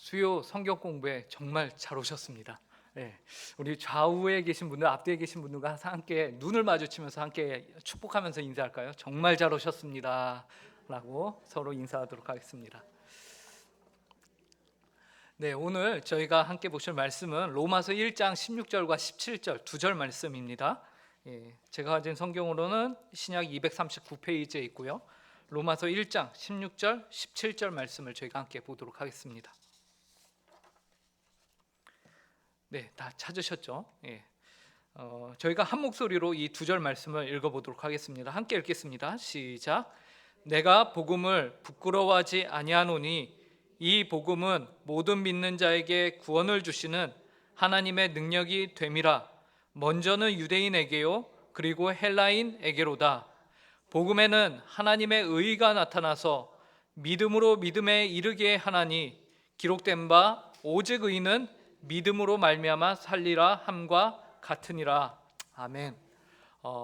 수요 성경 공부에 정말 잘 오셨습니다. 예, 우리 좌우에 계신 분들, 앞뒤에 계신 분들과 함께 눈을 마주치면서 함께 축복하면서 인사할까요? 정말 잘 오셨습니다. 라고 서로 인사하도록 하겠습니다. 네, 오늘 저희가 함께 보실 말씀은 로마서 1장 16절과 17절 두 절 말씀입니다. 제가 가진 성경으로는 신약 239페이지에 있고요. 로마서 1장 16절, 17절 말씀을 저희가 함께 보도록 하겠습니다. 네, 다 찾으셨죠? 저희가 한 목소리로 이 두 절 말씀을 읽어보도록 하겠습니다. 함께 읽겠습니다. 시작. 내가 복음을 부끄러워하지 아니하노니 이 복음은 모든 믿는 자에게 구원을 주시는 하나님의 능력이 됨이라. 먼저는 유대인에게요 그리고 헬라인에게로다. 복음에는 하나님의 의가 나타나서 믿음으로 믿음에 이르게 하나니 기록된 바 오직 의는 믿음으로 말미암아 살리라 함과 같으니라. 아멘.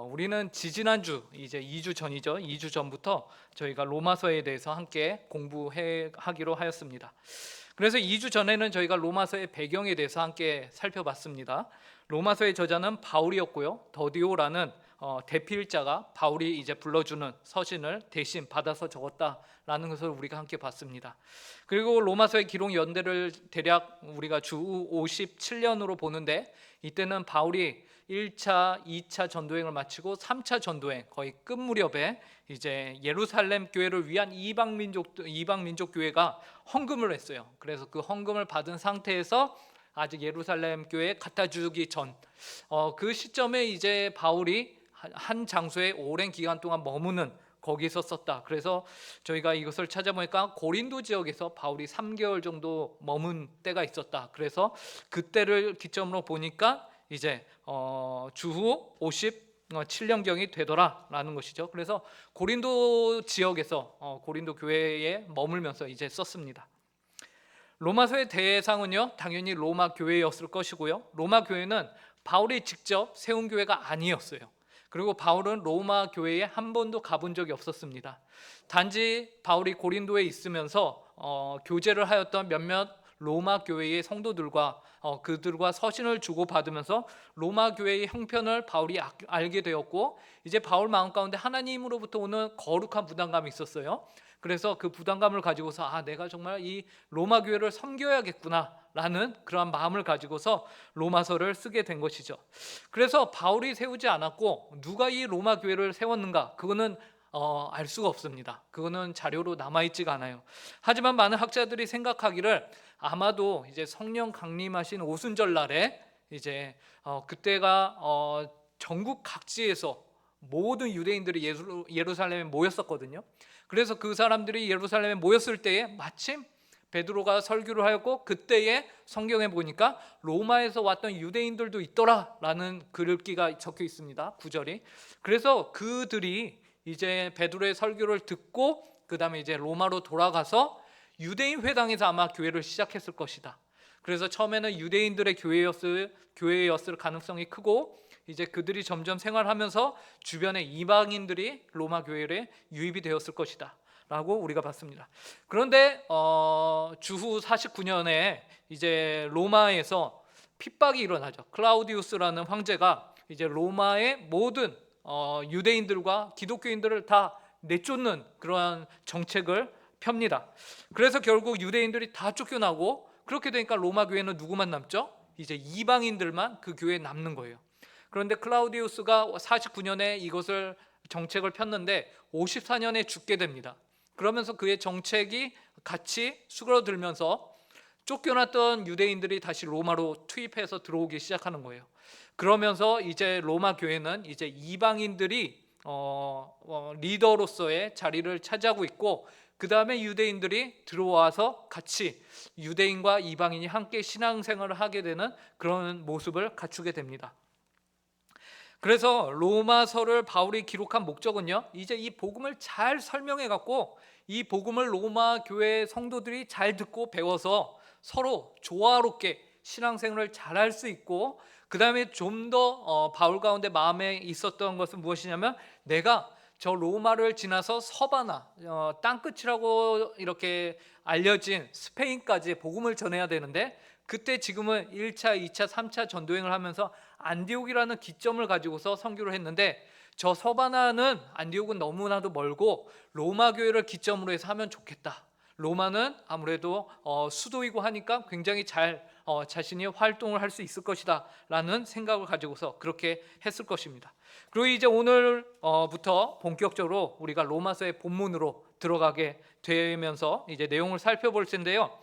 우리는 지지난주 이제 2주 전이죠. 2주 전부터 저희가 로마서에 대해서 함께 공부하기로 하였습니다. 그래서 2주 전에는 저희가 로마서의 배경에 대해서 함께 살펴봤습니다. 로마서의 저자는 바울이었고요. 더디오라는 대필자가 바울이 이제 불러주는 서신을 대신 받아서 적었다라는 것을 우리가 함께 봤습니다. 그리고 로마서의 기록 연대를 대략 우리가 주 57년으로 보는데 이때는 바울이 1차, 2차 전도행을 마치고 3차 전도행 거의 끝 무렵에 이제 예루살렘 교회를 위한 이방 민족 교회가 헌금을 했어요. 그래서 그 헌금을 받은 상태에서 아직 예루살렘 교회에 갖다 주기 전 그 시점에 이제 바울이 한 장소에 오랜 기간 동안 머무는 거기서 썼다. 그래서 저희가 이것을 찾아보니까 고린도 지역에서 바울이 3개월 정도 머문 때가 있었다. 그래서 그때를 기점으로 보니까 이제 주후 57년경이 되더라라는 것이죠. 그래서 고린도 지역에서 고린도 교회에 머물면서 이제 썼습니다. 로마서의 대상은요 당연히 로마 교회였을 것이고요. 로마 교회는 바울이 직접 세운 교회가 아니었어요. 그리고 바울은 로마 교회에 한 번도 가본 적이 없었습니다. 단지 바울이 고린도에 있으면서 교제를 하였던 몇몇 로마 교회의 성도들과 그들과 서신을 주고받으면서 로마 교회의 형편을 바울이 알게 되었고 이제 바울 마음 가운데 하나님으로부터 오는 거룩한 부담감이 있었어요. 그래서 그 부담감을 가지고서 내가 정말 이 로마 교회를 섬겨야겠구나 라는 그러한 마음을 가지고서 로마서를 쓰게 된 것이죠. 그래서 바울이 세우지 않았고 누가 이 로마 교회를 세웠는가 그거는 알 수가 없습니다. 그거는 자료로 남아있지가 않아요. 하지만 많은 학자들이 생각하기를 아마도 이제 성령 강림하신 오순절 날에 이제 그때가 전국 각지에서 모든 유대인들이 예루살렘에 모였었거든요. 그래서 그 사람들이 예루살렘에 모였을 때에 마침 베드로가 설교를 하였고 그때에 성경에 보니까 로마에서 왔던 유대인들도 있더라라는 글귀가 적혀 있습니다. 9절이. 그래서 그들이 이제 베드로의 설교를 듣고 그 다음에 이제 로마로 돌아가서 유대인 회당에서 아마 교회를 시작했을 것이다. 그래서 처음에는 유대인들의 교회였을 가능성이 크고 이제 그들이 점점 생활하면서 주변에 이방인들이 로마 교회에 유입이 되었을 것이다 라고 우리가 봤습니다. 그런데 주후 49년에 이제 로마에서 핍박이 일어나죠. 클라우디우스라는 황제가 이제 로마의 모든 유대인들과 기독교인들을 다 내쫓는 그러한 정책을 펴니다. 그래서 결국 유대인들이 다 쫓겨나고 그렇게 되니까 로마 교회는 누구만 남죠? 이제 이방인들만 그 교회에 남는 거예요. 그런데 클라우디우스가 49년에 이것을 정책을 폈는데 54년에 죽게 됩니다. 그러면서 그의 정책이 같이 수그러들면서 쫓겨났던 유대인들이 다시 로마로 투입해서 들어오기 시작하는 거예요. 그러면서 이제 로마 교회는 이제 이방인들이 리더로서의 자리를 차지하고 있고 그 다음에 유대인들이 들어와서 같이 유대인과 이방인이 함께 신앙생활을 하게 되는 그런 모습을 갖추게 됩니다. 그래서 로마서를 바울이 기록한 목적은요 이제 이 복음을 잘 설명해 갖고 이 복음을 로마 교회 성도들이 잘 듣고 배워서 서로 조화롭게 신앙생활을 잘할 수 있고 그 다음에 좀 더 바울 가운데 마음에 있었던 것은 무엇이냐면 내가 저 로마를 지나서 서바나 땅끝이라고 이렇게 알려진 스페인까지 복음을 전해야 되는데, 그때 지금은 1차, 2차, 3차 전도행을 하면서 안디옥이라는 기점을 가지고서 선교를 했는데, 저 서바나는 안디옥은 너무나도 멀고 로마 교회를 기점으로 해서 하면 좋겠다. 로마는 아무래도 수도이고 하니까 굉장히 잘 자신이 활동을 할 수 있을 것이다 라는 생각을 가지고서 그렇게 했을 것입니다. 그리고 이제 오늘부터 본격적으로 우리가 로마서의 본문으로 들어가게 되면서 이제 내용을 살펴볼 텐데요.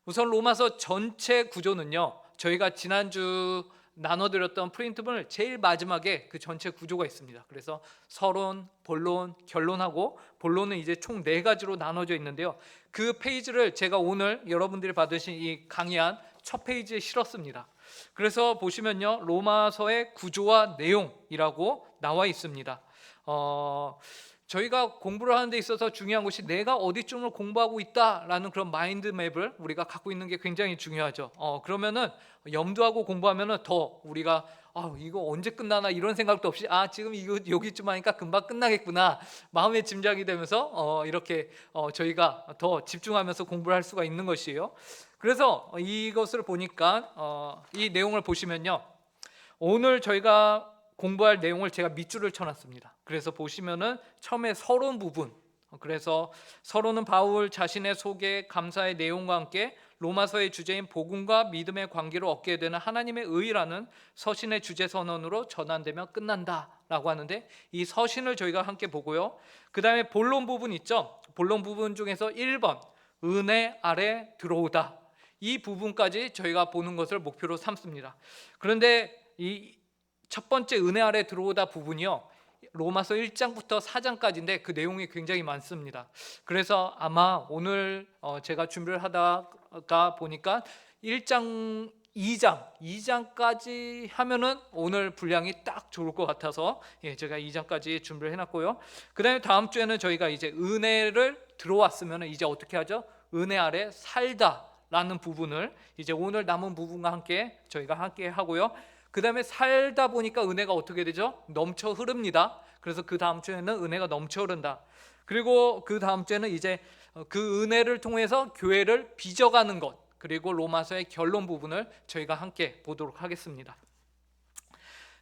우선 로마서 전체 구조는요, 저희가 지난주 나눠드렸던 프린트본을 제일 마지막에 그 전체 구조가 있습니다. 그래서 서론, 본론, 결론하고 본론은 이제 총 4가지로 나눠져 있는데요. 그 페이지를 제가 오늘 여러분들이 받으신 이 강의한 첫 페이지에 실었습니다. 그래서 보시면요, 로마서의 구조와 내용이라고 나와 있습니다. 저희가 공부를 하는 데 있어서 중요한 것이 내가 어디쯤을 공부하고 있다라는 그런 마인드맵을 우리가 갖고 있는 게 굉장히 중요하죠. 그러면은 염두하고 공부하면은 더 우리가 이거 언제 끝나나 이런 생각도 없이 지금 이거 여기쯤 하니까 금방 끝나겠구나 마음의 짐작이 되면서 이렇게 저희가 더 집중하면서 공부를 할 수가 있는 것이에요. 그래서 이것을 보니까 이 내용을 보시면요, 오늘 저희가 공부할 내용을 제가 밑줄을 쳐놨습니다. 그래서 보시면은 처음에 서론 부분, 그래서 서론은 바울 자신의 소개, 감사의 내용과 함께 로마서의 주제인 복음과 믿음의 관계를 얻게 되는 하나님의 의라는 서신의 주제 선언으로 전환되면 끝난다라고 하는데, 이 서신을 저희가 함께 보고요. 그 다음에 본론 부분 있죠. 본론 부분 중에서 1번 은혜 아래 들어오다, 이 부분까지 저희가 보는 것을 목표로 삼습니다. 그런데 이 첫 번째 은혜 아래 들어오다 부분이요, 로마서 1장부터 4장까지인데 그 내용이 굉장히 많습니다. 그래서 아마 오늘 제가 준비를 하다가 보니까 1장, 2장까지 하면은 오늘 분량이 딱 좋을 것 같아서 제가 2장까지 준비를 해놨고요. 그 다음에 다음 주에는 저희가 이제 은혜를 들어왔으면 이제 어떻게 하죠? 은혜 아래 살다 라는 부분을 이제 오늘 남은 부분과 함께 저희가 함께 하고요. 그 다음에 살다 보니까 은혜가 어떻게 되죠? 넘쳐 흐릅니다. 그래서 그 다음 주에는 은혜가 넘쳐 흐른다. 그리고 그 다음 주에는 이제 그 은혜를 통해서 교회를 빚어가는 것, 그리고 로마서의 결론 부분을 저희가 함께 보도록 하겠습니다.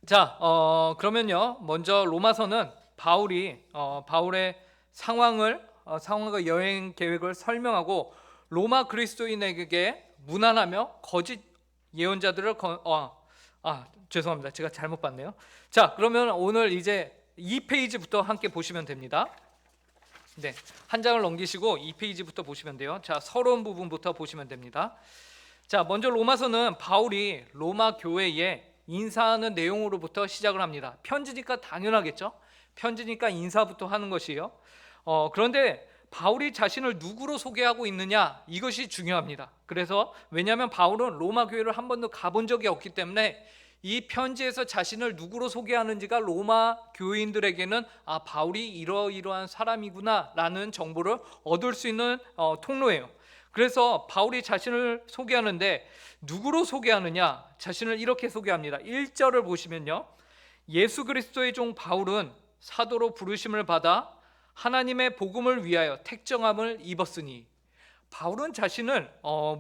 자, 그러면요, 먼저 로마서는 바울의 상황과 여행 계획을 설명하고 로마 그리스도인에게 무난하며 거짓 예언자들을 죄송합니다. 제가 잘못 봤네요. 자, 그러면 오늘 이제 2페이지부터 함께 보시면 됩니다. 네, 한 장을 넘기시고 2페이지부터 보시면 돼요. 자, 서론 부분부터 보시면 됩니다. 자, 먼저 로마서는 바울이 로마 교회에 인사하는 내용으로부터 시작을 합니다. 편지니까 당연하겠죠. 편지니까 인사부터 하는 것이에요. 그런데 바울이 자신을 누구로 소개하고 있느냐, 이것이 중요합니다. 그래서 왜냐하면 바울은 로마 교회를 한 번도 가본 적이 없기 때문에 이 편지에서 자신을 누구로 소개하는지가 로마 교인들에게는 바울이 이러이러한 사람이구나 라는 정보를 얻을 수 있는 통로예요. 그래서 바울이 자신을 소개하는데 누구로 소개하느냐, 자신을 이렇게 소개합니다. 1절을 보시면요, 예수 그리스도의 종 바울은 사도로 부르심을 받아 하나님의 복음을 위하여 택정함을 입었으니. 바울은 자신을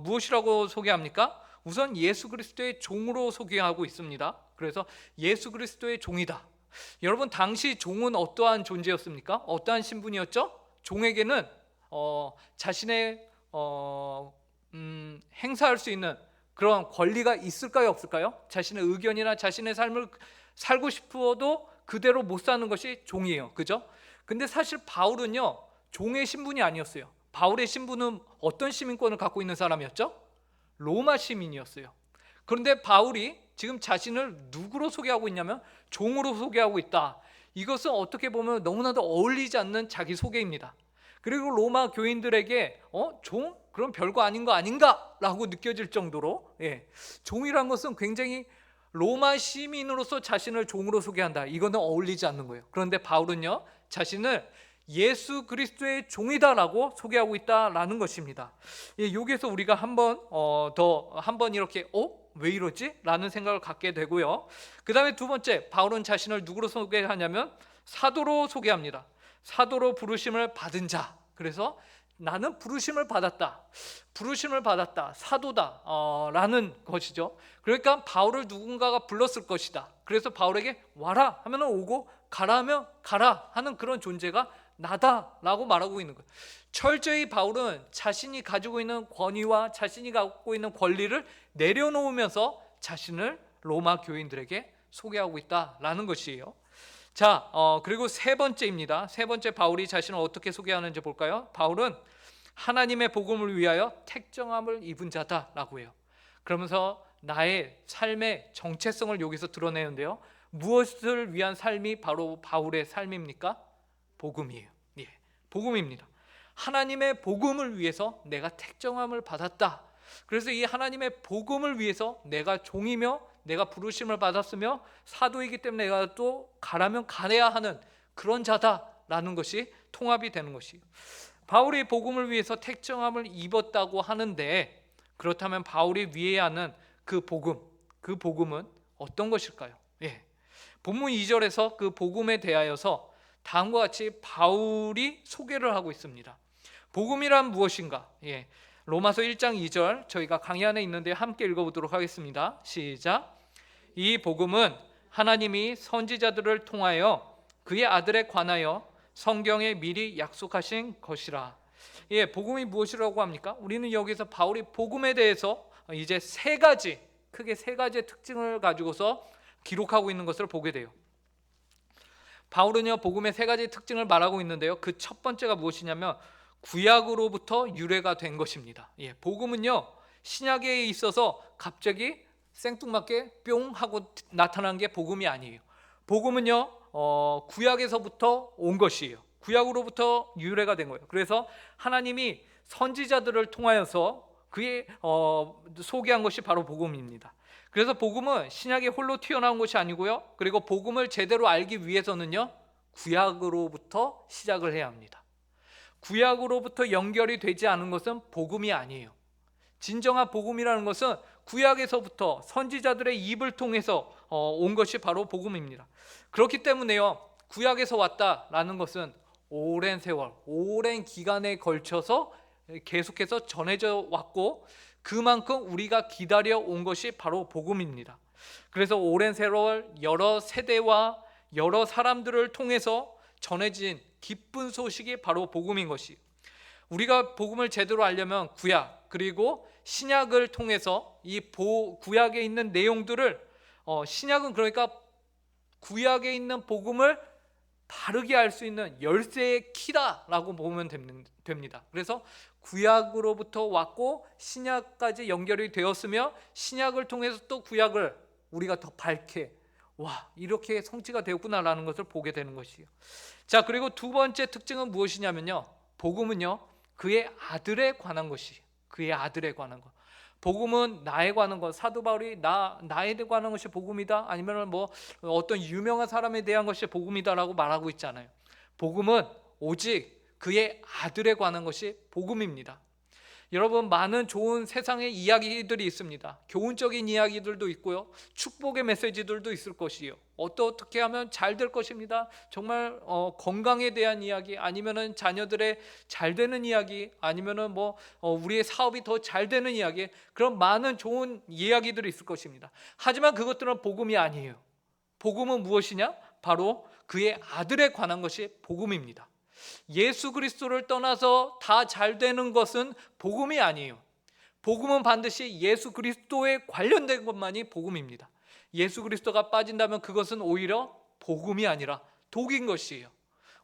무엇이라고 소개합니까? 우선 예수 그리스도의 종으로 소개하고 있습니다. 그래서 예수 그리스도의 종이다. 여러분, 당시 종은 어떠한 존재였습니까? 어떠한 신분이었죠? 종에게는 자신의 행사할 수 있는 그런 권리가 있을까요, 없을까요? 자신의 의견이나 자신의 삶을 살고 싶어도 그대로 못 사는 것이 종이에요. 그죠? 근데 사실 바울은요, 종의 신분이 아니었어요. 바울의 신분은 어떤 시민권을 갖고 있는 사람이었죠? 로마 시민이었어요. 그런데 바울이 지금 자신을 누구로 소개하고 있냐면 종으로 소개하고 있다. 이것은 어떻게 보면 너무나도 어울리지 않는 자기 소개입니다. 그리고 로마 교인들에게 종? 그럼 별거 아닌 거 아닌가? 라고 느껴질 정도로 종이란 것은 굉장히 로마 시민으로서 자신을 종으로 소개한다. 이거는 어울리지 않는 거예요. 그런데 바울은요, 자신을 예수 그리스도의 종이다라고 소개하고 있다라는 것입니다. 여기에서 우리가 한번 이렇게 왜 이러지? 라는 생각을 갖게 되고요. 그 다음에 두 번째, 바울은 자신을 누구로 소개하냐면 사도로 소개합니다. 사도로 부르심을 받은 자. 그래서 나는 부르심을 받았다. 부르심을 받았다. 사도다. 라는 것이죠. 그러니까 바울을 누군가가 불렀을 것이다. 그래서 바울에게 와라 하면 오고 가라 하면 가라 하는 그런 존재가 나다라고 말하고 있는 거예요. 철저히 바울은 자신이 가지고 있는 권위와 자신이 갖고 있는 권리를 내려놓으면서 자신을 로마 교인들에게 소개하고 있다라는 것이에요. 자, 그리고 세 번째입니다. 세 번째 바울이 자신을 어떻게 소개하는지 볼까요? 바울은 하나님의 복음을 위하여 택정함을 입은 자다라고 해요. 그러면서 나의 삶의 정체성을 여기서 드러내는데요. 무엇을 위한 삶이 바로 바울의 삶입니까? 복음이에요. 예, 복음입니다. 하나님의 복음을 위해서 내가 택정함을 받았다. 그래서 이 하나님의 복음을 위해서 내가 종이며 내가 부르심을 받았으며 사도이기 때문에 내가 또 가라면 가야 하는 그런 자다라는 것이 통합이 되는 것이에요. 바울이 복음을 위해서 택정함을 입었다고 하는데, 그렇다면 바울이 위해야 하는 그 복음은 어떤 것일까요? 예, 본문 2절에서 그 복음에 대하여서 다음과 같이 바울이 소개를 하고 있습니다. 복음이란 무엇인가? 예, 로마서 1장 2절 저희가 강의 안에 있는데 함께 읽어보도록 하겠습니다. 시작. 이 복음은 하나님이 선지자들을 통하여 그의 아들에 관하여 성경에 미리 약속하신 것이라. 예, 복음이 무엇이라고 합니까? 우리는 여기서 바울이 복음에 대해서 이제 크게 세 가지의 특징을 가지고서 기록하고 있는 것을 보게 돼요. 바울은요, 복음의 세 가지 특징을 말하고 있는데요. 그 첫 번째가 무엇이냐면 구약으로부터 유래가 된 것입니다. 예, 복음은요, 신약에 있어서 갑자기 생뚱맞게 뿅 하고 나타난 게 복음이 아니에요. 복음은요, 구약에서부터 온 것이에요. 구약으로부터 유래가 된 거예요. 그래서 하나님이 선지자들을 통하여서 그의 소개한 것이 바로 복음입니다. 그래서 복음은 신약에 홀로 튀어나온 것이 아니고요. 그리고 복음을 제대로 알기 위해서는요, 구약으로부터 시작을 해야 합니다. 구약으로부터 연결이 되지 않은 것은 복음이 아니에요. 진정한 복음이라는 것은 구약에서부터 선지자들의 입을 통해서 온 것이 바로 복음입니다. 그렇기 때문에요, 구약에서 왔다라는 것은 오랜 세월, 오랜 기간에 걸쳐서 계속해서 전해져 왔고, 그만큼 우리가 기다려 온 것이 바로 복음입니다. 그래서 오랜 세월 여러 세대와 여러 사람들을 통해서 전해진 기쁜 소식이 바로 복음인 것이, 우리가 복음을 제대로 알려면 구약 그리고 신약을 통해서 이 구약에 있는 내용들을 신약은 그러니까 구약에 있는 복음을 바르게 알 수 있는 열쇠의 키다라고 보면 됩니다. 그래서 구약으로부터 왔고 신약까지 연결이 되었으며 신약을 통해서 또 구약을 우리가 더 밝게 이렇게 성취가 되었구나라는 것을 보게 되는 것이에요. 자, 그리고 두 번째 특징은 무엇이냐면요, 복음은요, 그의 아들에 관한 것이, 그의 아들에 관한 것. 복음은 나에 관한 것. 사도 바울이 나에 관한 것이 복음이다, 아니면 뭐 어떤 유명한 사람에 대한 것이 복음이다라고 말하고 있잖아요. 복음은 오직 그의 아들에 관한 것이 복음입니다. 여러분, 많은 좋은 세상의 이야기들이 있습니다. 교훈적인 이야기들도 있고요, 축복의 메시지들도 있을 것이에요. 어떻게 하면 잘 될 것입니다. 정말 건강에 대한 이야기, 아니면은 자녀들의 잘 되는 이야기, 아니면은 우리의 사업이 더 잘 되는 이야기, 그런 많은 좋은 이야기들이 있을 것입니다. 하지만 그것들은 복음이 아니에요. 복음은 무엇이냐? 바로 그의 아들에 관한 것이 복음입니다. 예수 그리스도를 떠나서 다 잘 되는 것은 복음이 아니에요. 복음은 반드시 예수 그리스도에 관련된 것만이 복음입니다. 예수 그리스도가 빠진다면 그것은 오히려 복음이 아니라 독인 것이에요.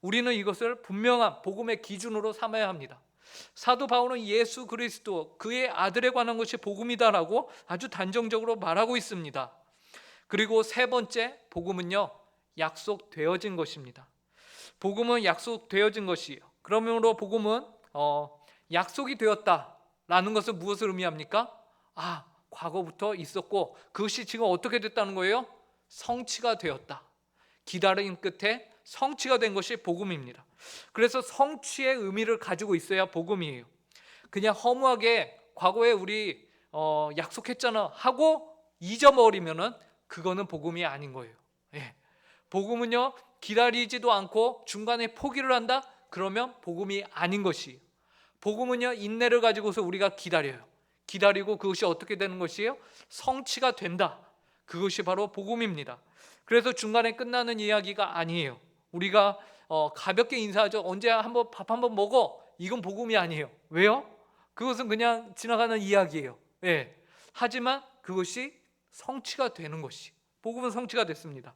우리는 이것을 분명한 복음의 기준으로 삼아야 합니다. 사도 바울은 예수 그리스도, 그의 아들에 관한 것이 복음이다라고 아주 단정적으로 말하고 있습니다. 그리고 세 번째, 복음은요, 약속되어진 것입니다. 복음은 약속되어진 것이에요. 그러므로 복음은 약속이 되었다라는 것은 무엇을 의미합니까? 과거부터 있었고 그것이 지금 어떻게 됐다는 거예요? 성취가 되었다. 기다림 끝에 성취가 된 것이 복음입니다. 그래서 성취의 의미를 가지고 있어야 복음이에요. 그냥 허무하게 과거에 우리 약속했잖아 하고 잊어버리면은 그거는 복음이 아닌 거예요. 예. 복음은요, 기다리지도 않고 중간에 포기를 한다? 그러면 복음이 아닌 것이에요. 복음은요, 인내를 가지고서 우리가 기다려요. 기다리고 그것이 어떻게 되는 것이에요? 성취가 된다. 그것이 바로 복음입니다. 그래서 중간에 끝나는 이야기가 아니에요. 우리가 가볍게 인사하죠. 언제 한번 밥 한번 먹어. 이건 복음이 아니에요. 왜요? 그것은 그냥 지나가는 이야기예요. 예. 하지만 그것이 성취가 되는 것이, 복음은 성취가 됐습니다.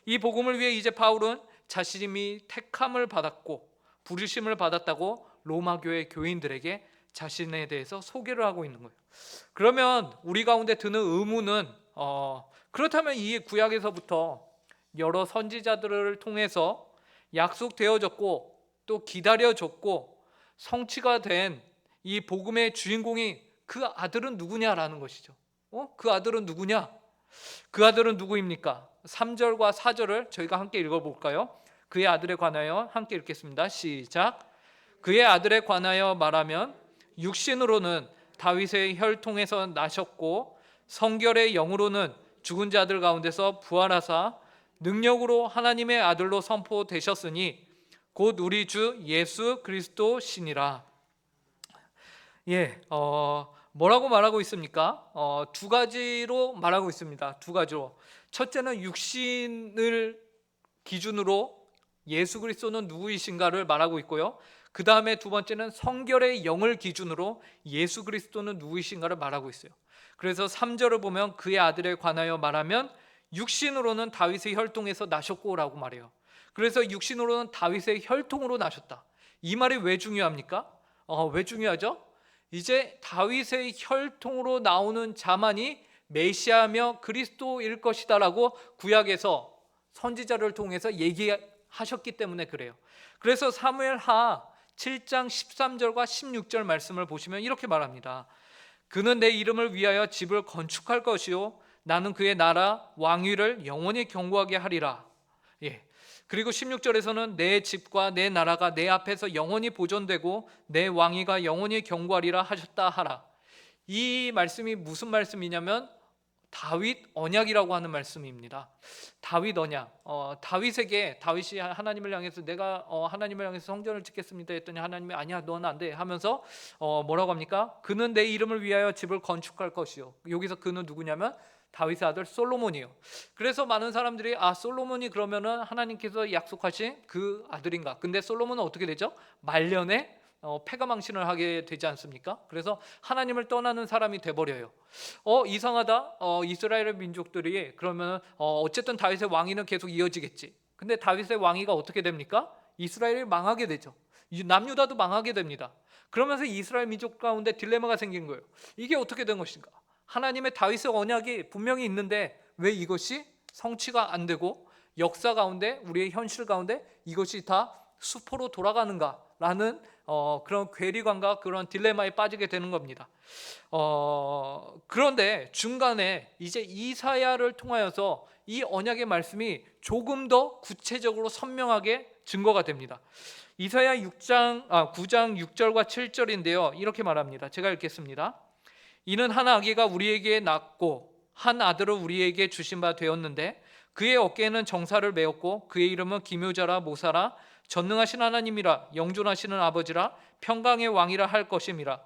이 복음을 위해 이제 바울은 자신이 택함을 받았고 부르심을 받았다고 로마 교회 교인들에게 자신에 대해서 소개를 하고 있는 거예요. 그러면 우리 가운데 드는 의문은 그렇다면 이 구약에서부터 여러 선지자들을 통해서 약속되어졌고 또 기다려졌고 성취가 된 이 복음의 주인공이 그 아들은 누구냐라는 것이죠. 그 아들은 누구냐? 그 아들은 누구입니까? 3절과 4절을 저희가 함께 읽어볼까요? 그의 아들에 관하여 함께 읽겠습니다. 시작. 그의 아들에 관하여 말하면 육신으로는 다윗의 혈통에서 나셨고 성결의 영으로는 죽은 자들 가운데서 부활하사 능력으로 하나님의 아들로 선포되셨으니 곧 우리 주 예수 그리스도시니라. 뭐라고 말하고 있습니까? 두 가지로 말하고 있습니다. 두 가지로. 첫째는 육신을 기준으로 예수 그리스도는 누구이신가를 말하고 있고요. 그 다음에 두 번째는 성결의 영을 기준으로 예수 그리스도는 누구이신가를 말하고 있어요. 그래서 3절을 보면 그의 아들에 관하여 말하면 육신으로는 다윗의 혈통에서 나셨고 라고 말해요. 그래서 육신으로는 다윗의 혈통으로 나셨다. 이 말이 왜 중요합니까? 왜 중요하죠? 이제 다윗의 혈통으로 나오는 자만이 메시아며 그리스도일 것이다라고 구약에서 선지자를 통해서 얘기하셨기 때문에 그래요. 그래서 사무엘하 7장 13절과 16절 말씀을 보시면 이렇게 말합니다. 그는 내 이름을 위하여 집을 건축할 것이요 나는 그의 나라 왕위를 영원히 경고하게 하리라. 그리고 16절에서는 내 집과 내 나라가 내 앞에서 영원히 보존되고 내 왕위가 영원히 경고하리라 하셨다 하라. 이 말씀이 무슨 말씀이냐면 다윗 언약이라고 하는 말씀입니다. 다윗 언약. 다윗이 하나님을 향해서 내가 하나님을 향해서 성전을 짓겠습니다 했더니 하나님이 아니야 너는 안 돼 하면서 뭐라고 합니까? 그는 내 이름을 위하여 집을 건축할 것이요. 여기서 그는 누구냐면 다윗의 아들 솔로몬이요. 그래서 많은 사람들이 솔로몬이 그러면은 하나님께서 약속하신 그 아들인가? 근데 솔로몬은 어떻게 되죠? 말년에 패가망신을 하게 되지 않습니까? 그래서 하나님을 떠나는 사람이 돼버려요. 이상하다. 이스라엘의 민족들이 그러면 어쨌든 다윗의 왕위는 계속 이어지겠지. 근데 다윗의 왕위가 어떻게 됩니까? 이스라엘이 망하게 되죠. 남유다도 망하게 됩니다. 그러면서 이스라엘 민족 가운데 딜레마가 생긴 거예요. 이게 어떻게 된 것인가? 하나님의 다윗의 언약이 분명히 있는데 왜 이것이 성취가 안 되고 역사 가운데 우리의 현실 가운데 이것이 다 수포로 돌아가는가라는 그런 괴리감과 그런 딜레마에 빠지게 되는 겁니다. 그런데 중간에 이제 이사야를 통하여서 이 언약의 말씀이 조금 더 구체적으로 선명하게 증거가 됩니다. 이사야 9장 6절과 7절인데요. 이렇게 말합니다. 제가 읽겠습니다. 이는 한 아기가 우리에게 낳고 한 아들을 우리에게 주신 바 되었는데 그의 어깨에는 정사를 메었고 그의 이름은 기묘자라 모사라 전능하신 하나님이라 영존하시는 아버지라 평강의 왕이라 할 것임이라.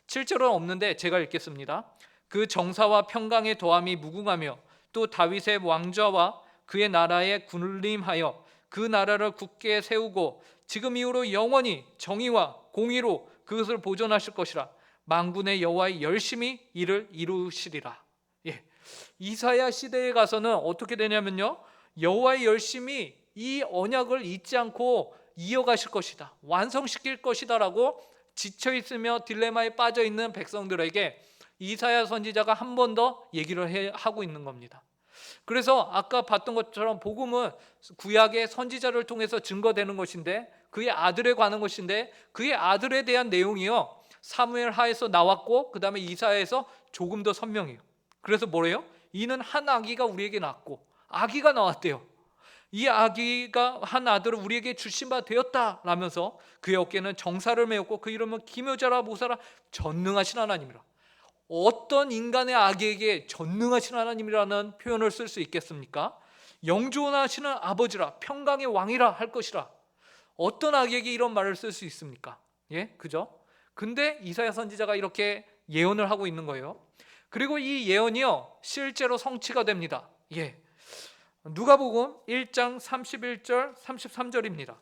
7절은 없는데 제가 읽겠습니다. 그 정사와 평강의 더함이 무궁하며 또 다윗의 왕좌와 그의 나라에 군림하여 그 나라를 굳게 세우고 지금 이후로 영원히 정의와 공의로 그것을 보존하실 것이라. 만군의 여호와의 열심히 이를 이루시리라. 이사야 시대에 가서는 어떻게 되냐면요, 여호와의 열심히 이 언약을 잊지 않고 이어가실 것이다, 완성시킬 것이다라고 지쳐있으며 딜레마에 빠져있는 백성들에게 이사야 선지자가 한 번 더 얘기를 하고 있는 겁니다. 그래서 아까 봤던 것처럼 복음은 구약의 선지자를 통해서 증거되는 것인데 그의 아들에 관한 것인데 그의 아들에 대한 내용이요 사무엘 하에서 나왔고 그 다음에 이사야에서 조금 더 선명해요. 그래서 뭐래요? 이는 한 아기가 우리에게 낳고 아기가 나왔대요. 이 아기가 한 아들을 우리에게 주신 바 되었다라면서 그의 어깨는 정사를 메었고 그 이름은 기묘자라 모사라 전능하신 하나님이라. 어떤 인간의 아기에게 전능하신 하나님이라는 표현을 쓸 수 있겠습니까? 영존하시는 아버지라, 평강의 왕이라 할 것이라. 어떤 악에게 이런 말을 쓸 수 있습니까? 예, 그죠? 근데 이사야 선지자가 이렇게 예언을 하고 있는 거예요. 그리고 이 예언이요, 실제로 성취가 됩니다. 예, 누가복음 1장 31절 33절입니다.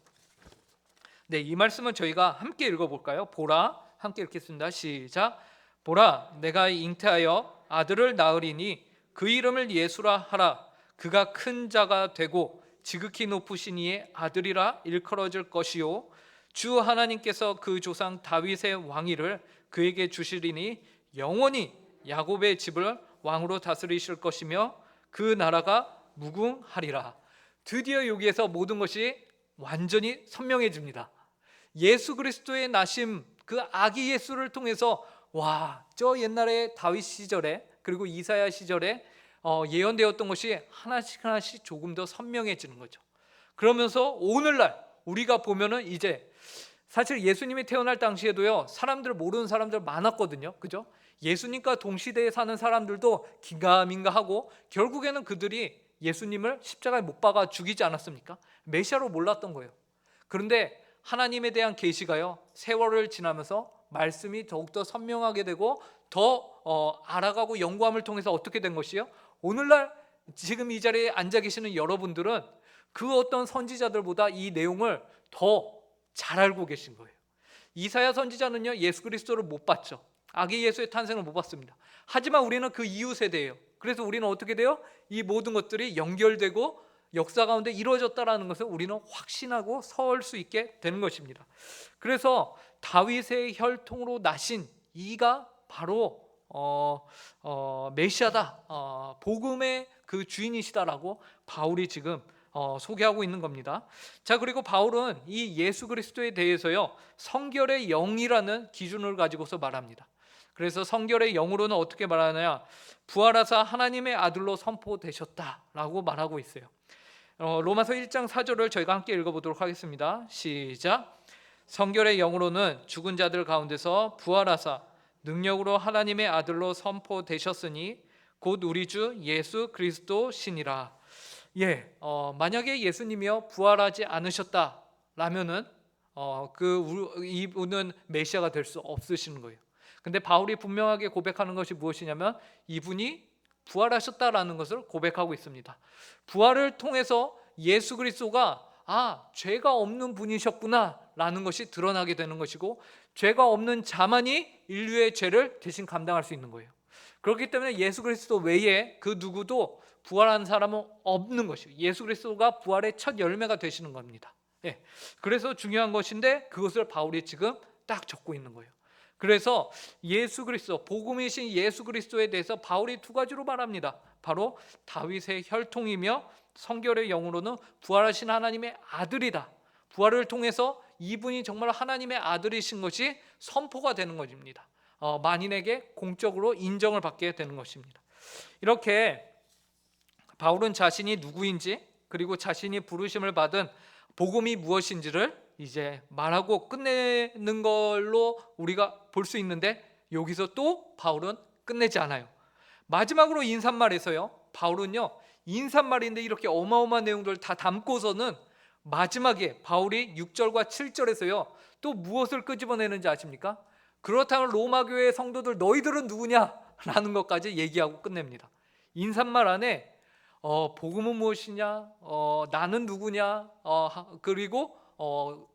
네, 이 말씀은 저희가 함께 읽어볼까요? 보라, 함께 읽겠습니다. 시작. 보라, 내가 잉태하여 아들을 낳으리니 그 이름을 예수라 하라. 그가 큰 자가 되고 지극히 높으신 이의 아들이라 일컬어질 것이요, 주 하나님께서 그 조상 다윗의 왕위를 그에게 주시리니 영원히 야곱의 집을 왕으로 다스리실 것이며 그 나라가 무궁하리라. 드디어 여기에서 모든 것이 완전히 선명해집니다. 예수 그리스도의 나심, 그 아기 예수를 통해서 저 옛날에 다윗 시절에 그리고 이사야 시절에 예언되었던 것이 하나씩 하나씩 조금 더 선명해지는 거죠. 그러면서 오늘날 우리가 보면은 이제 사실 예수님이 태어날 당시에도요, 사람들 모르는 사람들 많았거든요. 그죠? 예수님과 동시대에 사는 사람들도 긴가민가하고 결국에는 그들이 예수님을 십자가에 못 박아 죽이지 않았습니까? 메시아로 몰랐던 거예요. 그런데 하나님에 대한 계시가요, 세월을 지나면서 말씀이 더욱더 선명하게 되고 더 알아가고 연구함을 통해서 어떻게 된 것이요? 오늘날 지금 이 자리에 앉아 계시는 여러분들은 그 어떤 선지자들보다 이 내용을 더 잘 알고 계신 거예요. 이사야 선지자는요, 예수 그리스도를 못 봤죠. 아기 예수의 탄생을 못 봤습니다. 하지만 우리는 그 이후 세대예요. 그래서 우리는 어떻게 돼요? 이 모든 것들이 연결되고 역사 가운데 이루어졌다라는 것을 우리는 확신하고 설 수 있게 되는 것입니다. 그래서 다윗의 혈통으로 나신 이가 바로 메시아다, 복음의 그 주인이시다라고 바울이 지금 소개하고 있는 겁니다. 자, 그리고 바울은 이 예수 그리스도에 대해서요, 성결의 영이라는 기준을 가지고서 말합니다. 그래서 성결의 영으로는 어떻게 말하느냐, 부활하사 하나님의 아들로 선포되셨다라고 말하고 있어요. 로마서 1장 4절을 저희가 함께 읽어보도록 하겠습니다. 시작. 성결의 영으로는 죽은 자들 가운데서 부활하사 능력으로 하나님의 아들로 선포되셨으니 곧 우리 주 예수 그리스도 신이라. 만약에 예수님이요 부활하지 않으셨다라면은 이분은 메시아가 될 수 없으신 거예요. 근데 바울이 분명하게 고백하는 것이 무엇이냐면 이분이 부활하셨다라는 것을 고백하고 있습니다. 부활을 통해서 예수 그리스도가 죄가 없는 분이셨구나 라는 것이 드러나게 되는 것이고, 죄가 없는 자만이 인류의 죄를 대신 감당할 수 있는 거예요. 그렇기 때문에 예수 그리스도 외에 그 누구도 부활한 사람은 없는 것이에요. 예수 그리스도가 부활의 첫 열매가 되시는 겁니다. 그래서 중요한 것인데 그것을 바울이 지금 딱 적고 있는 거예요. 그래서 예수 그리스도, 복음이신 예수 그리스도에 대해서 바울이 두 가지로 말합니다. 바로 다윗의 혈통이며 성결의 영으로는 부활하신 하나님의 아들이다. 부활을 통해서 이분이 정말 하나님의 아들이신 것이 선포가 되는 것입니다. 만인에게 공적으로 인정을 받게 되는 것입니다. 이렇게 바울은 자신이 누구인지, 그리고 자신이 부르심을 받은 복음이 무엇인지를 이제 말하고 끝내는 걸로 우리가 볼 수 있는데, 여기서 또 바울은 끝내지 않아요. 마지막으로 인사말에서요, 바울은요 인사말인데 이렇게 어마어마한 내용들을 다 담고서는 마지막에 바울이 6절과 7절에서요 또 무엇을 끄집어내는지 아십니까? 그렇다면 로마 교회의 성도들, 너희들은 누구냐? 라는 것까지 얘기하고 끝냅니다. 인사말 안에 복음은 무엇이냐, 나는 누구냐, 그리고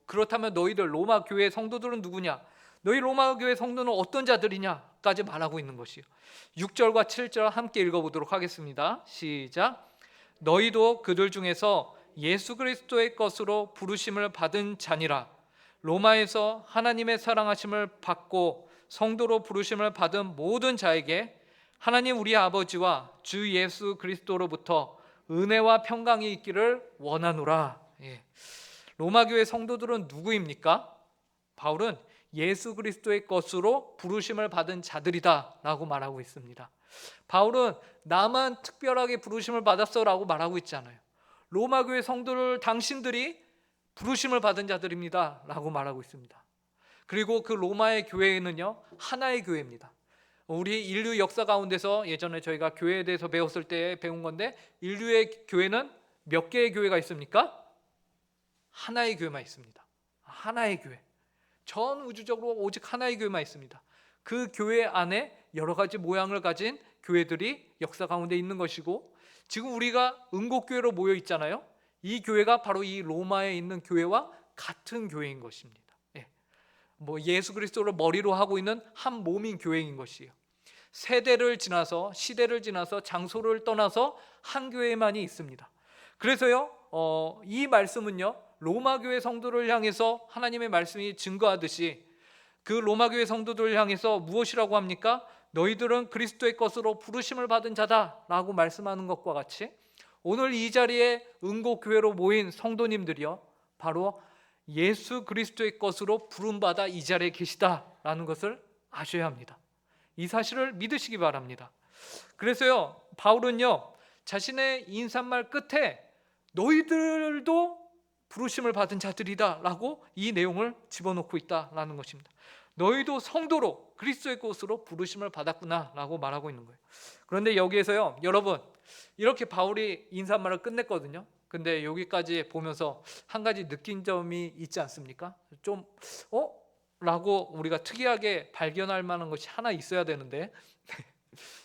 그렇다면 너희들 로마 교회 성도들은 누구냐, 너희 로마 교회 성도는 어떤 자들이냐까지 말하고 있는 것이요. 6절과 7절 함께 읽어보도록 하겠습니다. 시작. 너희도 그들 중에서 예수 그리스도의 것으로 부르심을 받은 자니라. 로마에서 하나님의 사랑하심을 받고 성도로 부르심을 받은 모든 자에게 하나님 우리 아버지와 주 예수 그리스도로부터 은혜와 평강이 있기를 원하노라. 로마 교회 성도들은 누구입니까? 바울은 예수 그리스도의 것으로 부르심을 받은 자들이다라고 말하고 있습니다. 바울은 나만 특별하게 부르심을 받았어라고 말하고 있지 않아요. 로마 교회 성도를 당신들이 부르심을 받은 자들입니다라고 말하고 있습니다. 그리고 그 로마의 교회는요 하나의 교회입니다. 우리 인류 역사 가운데서 예전에 저희가 교회에 대해서 배웠을 때 배운 건데, 인류의 교회는 몇 개의 교회가 있습니까? 하나의 교회만 있습니다. 하나의 교회. 전 우주적으로 오직 하나의 교회만 있습니다. 그 교회 안에 여러 가지 모양을 가진 교회들이 역사 가운데 있는 것이고, 지금 우리가 은곡교회로 모여 있잖아요. 이 교회가 바로 이 로마에 있는 교회와 같은 교회인 것입니다. 예수 그리스도를 머리로 하고 있는 한 몸인 교회인 것이에요. 세대를 지나서, 시대를 지나서, 장소를 떠나서 한 교회만이 있습니다. 그래서요, 이 말씀은요, 로마 교회 성도를 향해서 하나님의 말씀이 증거하듯이 그 로마 교회 성도들을 향해서 무엇이라고 합니까? 너희들은 그리스도의 것으로 부르심을 받은 자다라고 말씀하는 것과 같이, 오늘 이 자리에 은곡교회로 모인 성도님들이요, 바로 예수 그리스도의 것으로 부름받아 이 자리에 계시다라는 것을 아셔야 합니다. 이 사실을 믿으시기 바랍니다. 그래서요, 바울은요, 자신의 인사말 끝에 너희들도 부르심을 받은 자들이다 라고 이 내용을 집어넣고 있다라는 것입니다. 너희도 성도로 그리스도의 것으로 부르심을 받았구나 라고 말하고 있는 거예요. 그런데 여기에서요, 여러분, 이렇게 바울이 인사말을 끝냈거든요. 근데 여기까지 보면서 한 가지 느낀 점이 있지 않습니까? 좀 라고 우리가 특이하게 발견할 만한 것이 하나 있어야 되는데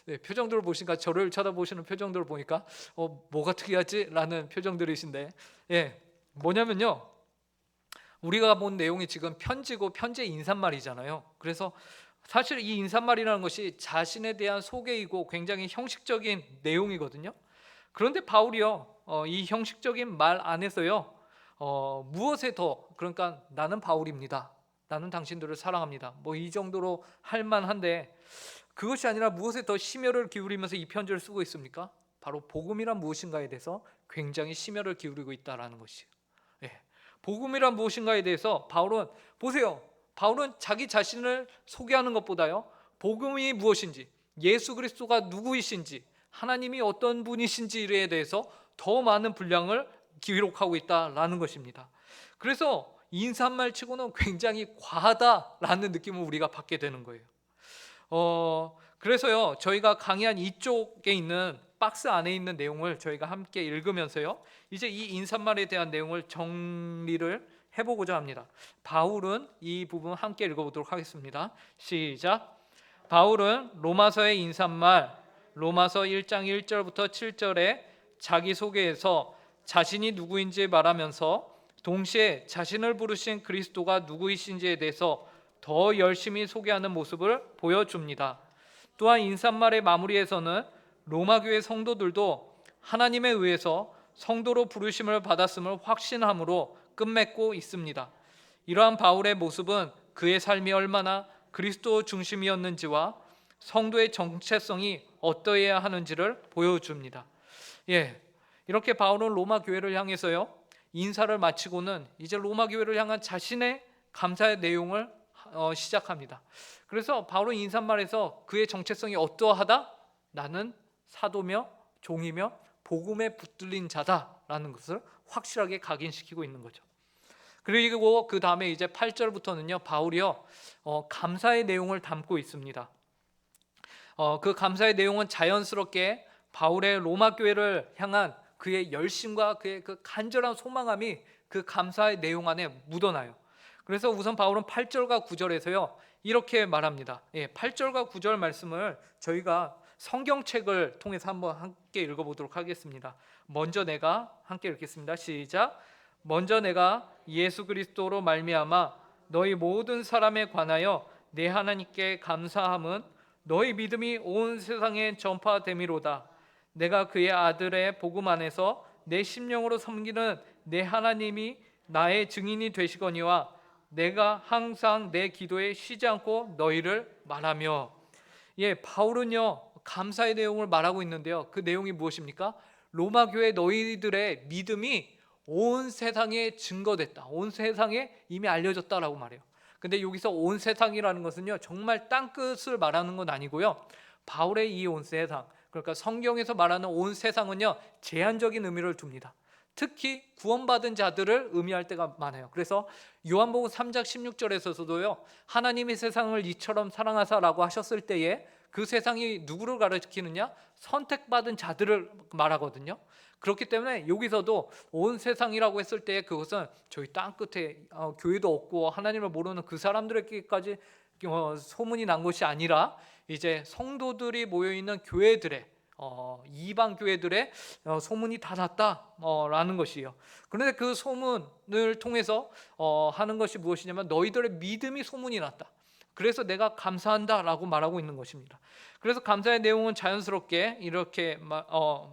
네, 표정들을 보시니까, 저를 쳐다보시는 표정들을 보니까 뭐가 특이하지? 라는 표정들이신데, 뭐냐면요, 우리가 본 내용이 지금 편지고 편지의 인사말이잖아요. 그래서 사실 이 인사말이라는 것이 자신에 대한 소개이고 굉장히 형식적인 내용이거든요. 그런데 바울이요, 이 형식적인 말 안에서요, 무엇에 더, 그러니까 나는 바울입니다, 나는 당신들을 사랑합니다, 이 정도로 할 만한데, 그것이 아니라 무엇에 더 심혈을 기울이면서 이 편지를 쓰고 있습니까? 바로 복음이란 무엇인가에 대해서 굉장히 심혈을 기울이고 있다라는 것이에요. 복음이란 무엇인가에 대해서 바울은, 보세요, 바울은 자기 자신을 소개하는 것보다요, 복음이 무엇인지, 예수 그리스도가 누구이신지, 하나님이 어떤 분이신지에 대해서 더 많은 분량을 기록하고 있다라는 것입니다. 그래서 인사말 치고는 굉장히 과하다라는 느낌을 우리가 받게 되는 거예요. 그래서요, 저희가 강의한 이쪽에 있는 박스 안에 있는 내용을 저희가 함께 읽으면서요, 이제 이 인사말에 대한 내용을 정리를 해보고자 합니다. 바울은 이 부분 함께 읽어보도록 하겠습니다. 시작. 바울은 로마서의 인사말 로마서 1장 1절부터 7절에 자기소개에서 자신이 누구인지 말하면서 동시에 자신을 부르신 그리스도가 누구이신지에 대해서 더 열심히 소개하는 모습을 보여줍니다. 또한 인사말의 마무리에서는 로마 교회 성도들도 하나님에 의해서 성도로 부르심을 받았음을 확신함으로 끝맺고 있습니다. 이러한 바울의 모습은 그의 삶이 얼마나 그리스도 중심이었는지와 성도의 정체성이 어떠해야 하는지를 보여줍니다. 이렇게 바울은 로마 교회를 향해서요, 인사를 마치고는 이제 로마 교회를 향한 자신의 감사의 내용을 시작합니다. 그래서 바울은 인사말에서 그의 정체성이 어떠하다? 나는 사도며 종이며 복음에 붙들린 자다라는 것을 확실하게 각인시키고 있는 거죠. 그리고 그 다음에 이제 8절부터는요, 바울이요, 감사의 내용을 담고 있습니다. 그 감사의 내용은 자연스럽게 바울의 로마 교회를 향한 그의 열심과 그의 그 간절한 소망함이 그 감사의 내용 안에 묻어나요. 그래서 우선 바울은 8절과 9절에서요 이렇게 말합니다. 8절과 9절 말씀을 저희가 성경책을 통해서 한번 함께 읽어보도록 하겠습니다. 먼저 내가 함께 읽겠습니다. 시작. 먼저 내가 예수 그리스도로 말미암아 너희 모든 사람에 관하여 내 하나님께 감사함은 너희 믿음이 온 세상에 전파됨이로다. 내가 그의 아들의 복음 안에서 내 심령으로 섬기는 내 하나님이 나의 증인이 되시거니와 내가 항상 내 기도에 쉬지 않고 너희를 말하며. 바울은요 감사의 내용을 말하고 있는데요, 그 내용이 무엇입니까? 로마 교회 너희들의 믿음이 온 세상에 증거됐다, 온 세상에 이미 알려졌다라고 말해요. 근데 여기서 온 세상이라는 것은요 정말 땅끝을 말하는 건 아니고요, 바울의 이 온 세상, 그러니까 성경에서 말하는 온 세상은요 제한적인 의미를 둡니다. 특히 구원받은 자들을 의미할 때가 많아요. 그래서 요한복음 3장 16절에서도요 하나님이 세상을 이처럼 사랑하사라고 하셨을 때에 그 세상이 누구를 가리키느냐? 선택받은 자들을 말하거든요. 그렇기 때문에 여기서도 온 세상이라고 했을 때 그것은 저희 땅 끝에 교회도 없고 하나님을 모르는 그 사람들에게까지 소문이 난 것이 아니라 이제 성도들이 모여 있는 교회들의 이방 교회들의 소문이 다 났다라는 것이에요. 그런데 그 소문을 통해서 하는 것이 무엇이냐면 너희들의 믿음이 소문이 났다. 그래서 내가 감사한다라고 말하고 있는 것입니다. 그래서 감사의 내용은 자연스럽게 이렇게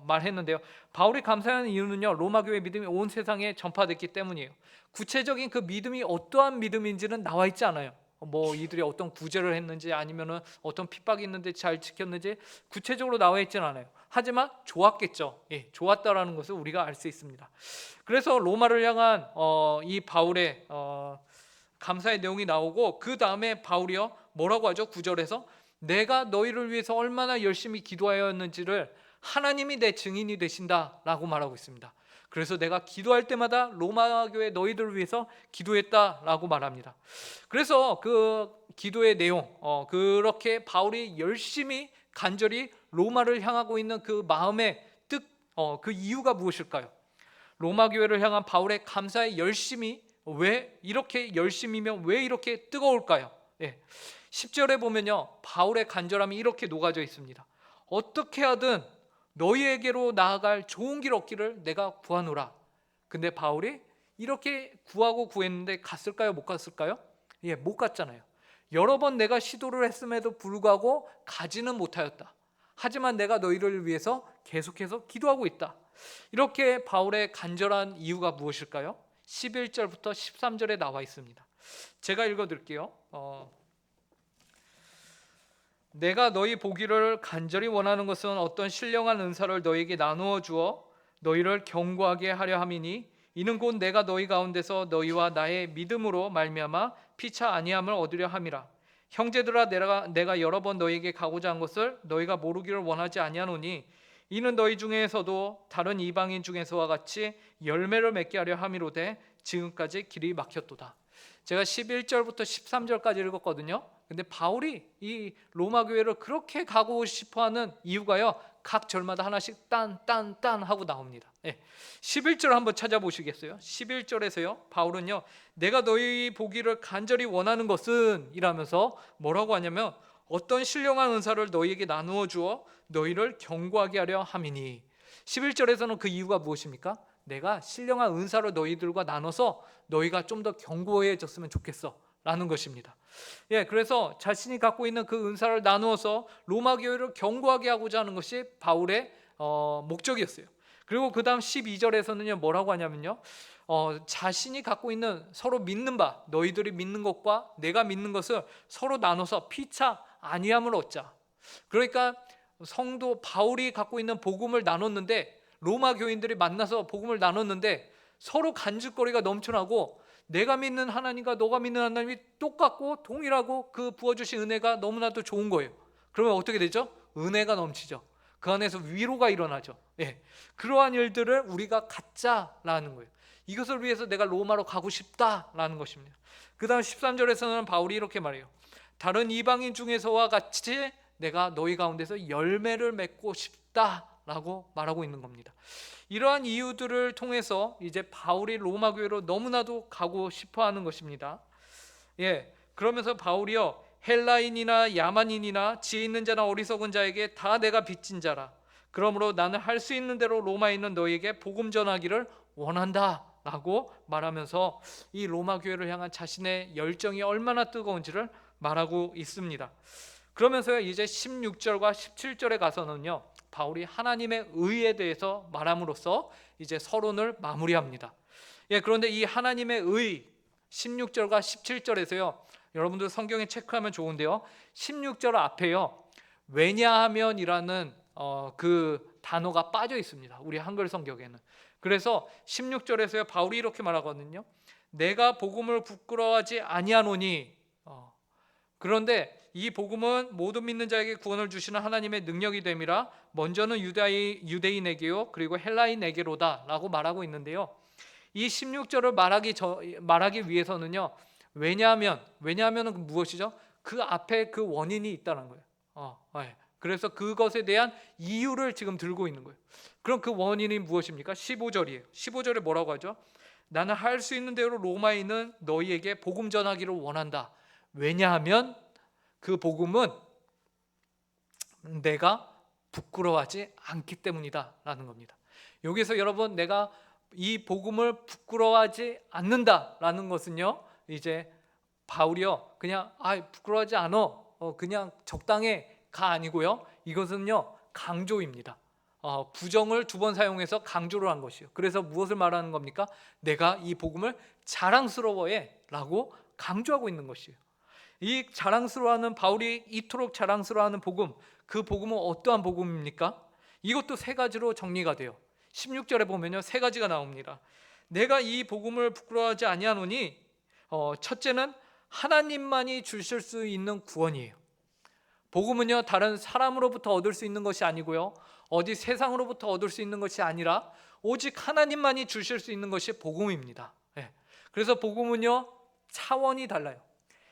말했는데요. 바울이 감사하는 이유는요, 로마 교회 믿음이 온 세상에 전파됐기 때문이에요. 구체적인 그 믿음이 어떠한 믿음인지는 나와 있지 않아요. 뭐 이들이 어떤 구제를 했는지 아니면은 어떤 핍박이 있는데 잘 지켰는지 구체적으로 나와 있지는 않아요. 하지만 좋았겠죠. 좋았다라는 것을 우리가 알 수 있습니다. 그래서 로마를 향한 이 바울의 감사의 내용이 나오고, 그 다음에 바울이요 뭐라고 하죠? 9절에서 내가 너희를 위해서 얼마나 열심히 기도하였는지를 하나님이 내 증인이 되신다라고 말하고 있습니다. 그래서 내가 기도할 때마다 로마 교회 너희들을 위해서 기도했다라고 말합니다. 그래서 그 기도의 내용, 그렇게 바울이 열심히 간절히 로마를 향하고 있는 그 마음의 뜻, 그 이유가 무엇일까요? 로마 교회를 향한 바울의 감사의 열심이 왜 이렇게 열심이면 왜 이렇게 뜨거울까요? 10절에 보면요, 바울의 간절함이 이렇게 녹아져 있습니다. 어떻게 하든 너희에게로 나아갈 좋은 길 얻기를 내가 구하노라. 근데 바울이 이렇게 구하고 구했는데 갔을까요? 못 갔을까요? 못 갔잖아요. 여러 번 내가 시도를 했음에도 불구하고 가지는 못하였다. 하지만 내가 너희를 위해서 계속해서 기도하고 있다. 이렇게 바울의 간절한 이유가 무엇일까요? 11절부터 13절에 나와 있습니다. 제가 읽어드릴게요. 내가 너희 보기를 간절히 원하는 것은 어떤 신령한 은사를 너희에게 나누어 주어 너희를 견고하게 하려 함이니 이는 곧 내가 너희 가운데서 너희와 나의 믿음으로 말미암아 피차 아니함을 얻으려 함이라. 형제들아, 내가 여러 번 너희에게 가고자 한 것을 너희가 모르기를 원하지 아니하노니 이는 너희 중에서도 다른 이방인 중에서와 같이 열매를 맺게 하려 함이로되 지금까지 길이 막혔도다. 제가 11절부터 13절까지 읽었거든요. 근데 바울이 이 로마 교회를 그렇게 가고 싶어하는 이유가요, 각 절마다 하나씩 딴 하고 나옵니다. 11절 한번 찾아보시겠어요? 11절에서요 바울은요, 내가 너희 보기를 간절히 원하는 것은 이라면서 뭐라고 하냐면 어떤 신령한 은사를 너희에게 나누어 주어 너희를 견고하게 하려 함이니. 11절에서는 그 이유가 무엇입니까? 내가 신령한 은사를 너희들과 나눠서 너희가 좀 더 견고해졌으면 좋겠어 라는 것입니다. 그래서 자신이 갖고 있는 그 은사를 나누어서 로마 교회를 견고하게 하고자 하는 것이 바울의 목적이었어요. 그리고 그 다음 12절에서는요 뭐라고 하냐면요, 자신이 갖고 있는 서로 믿는 바, 너희들이 믿는 것과 내가 믿는 것을 서로 나눠서 피차 아니함을 얻자. 그러니까 성도 바울이 갖고 있는 복음을 나눴는데, 로마 교인들이 만나서 복음을 나눴는데 서로 간증거리가 넘쳐나고 내가 믿는 하나님과 너가 믿는 하나님이 똑같고 동일하고 그 부어주신 은혜가 너무나도 좋은 거예요. 그러면 어떻게 되죠? 은혜가 넘치죠. 그 안에서 위로가 일어나죠. 그러한 일들을 우리가 갖자라는 거예요. 이것을 위해서 내가 로마로 가고 싶다라는 것입니다. 그 다음 13절에서는 바울이 이렇게 말해요. 다른 이방인 중에서와 같이 내가 너희 가운데서 열매를 맺고 싶다라고 말하고 있는 겁니다. 이러한 이유들을 통해서 이제 바울이 로마 교회로 너무나도 가고 싶어하는 것입니다. 그러면서 바울이요, 헬라인이나 야만인이나 지혜 있는 자나 어리석은 자에게 다 내가 빚진 자라. 그러므로 나는 할 수 있는 대로 로마에 있는 너희에게 복음 전하기를 원한다라고 말하면서 이 로마 교회를 향한 자신의 열정이 얼마나 뜨거운지를 말하고 있습니다. 그러면서 이제 16절과 17절에 가서는요, 바울이 하나님의 의에 대해서 말함으로써 이제 서론을 마무리합니다. 그런데 이 하나님의 의 16절과 17절에서요, 여러분들 성경에 체크하면 좋은데요, 16절 앞에요 왜냐하면이라는 그 단어가 빠져 있습니다, 우리 한글 성경에는. 그래서 16절에서요 바울이 이렇게 말하거든요. 내가 복음을 부끄러워하지 아니하노니. 그런데 이 복음은 모든 믿는 자에게 구원을 주시는 하나님의 능력이 됨이라. 먼저는 유대인에게요 그리고 헬라인에게로다 라고 말하고 있는데요, 이 16절을 말하기 위해서는요, 왜냐하면은 무엇이죠? 그 앞에 그 원인이 있다는 거예요. 그래서 그것에 대한 이유를 지금 들고 있는 거예요. 그럼 그 원인이 무엇입니까? 15절이에요. 15절에 뭐라고 하죠? 나는 할 수 있는 대로 로마에 있는 너희에게 복음 전하기를 원한다. 왜냐하면 그 복음은 내가 부끄러워하지 않기 때문이다 라는 겁니다. 여기서 여러분, 내가 이 복음을 부끄러워하지 않는다라는 것은요, 이제 바울이요 그냥 부끄러워하지 않어, 그냥 적당해가 아니고요, 이것은요 강조입니다. 부정을 두 번 사용해서 강조를 한 것이요. 그래서 무엇을 말하는 겁니까? 내가 이 복음을 자랑스러워해 라고 강조하고 있는 것이에요. 이 자랑스러워하는, 바울이 이토록 자랑스러워하는 복음, 그 복음은 어떠한 복음입니까? 이것도 세 가지로 정리가 돼요. 16절에 보면요, 세 가지가 나옵니다. 내가 이 복음을 부끄러워하지 아니하노니, 첫째는 하나님만이 주실 수 있는 구원이에요. 복음은요 다른 사람으로부터 얻을 수 있는 것이 아니고요, 어디 세상으로부터 얻을 수 있는 것이 아니라 오직 하나님만이 주실 수 있는 것이 복음입니다. 그래서 복음은요 차원이 달라요.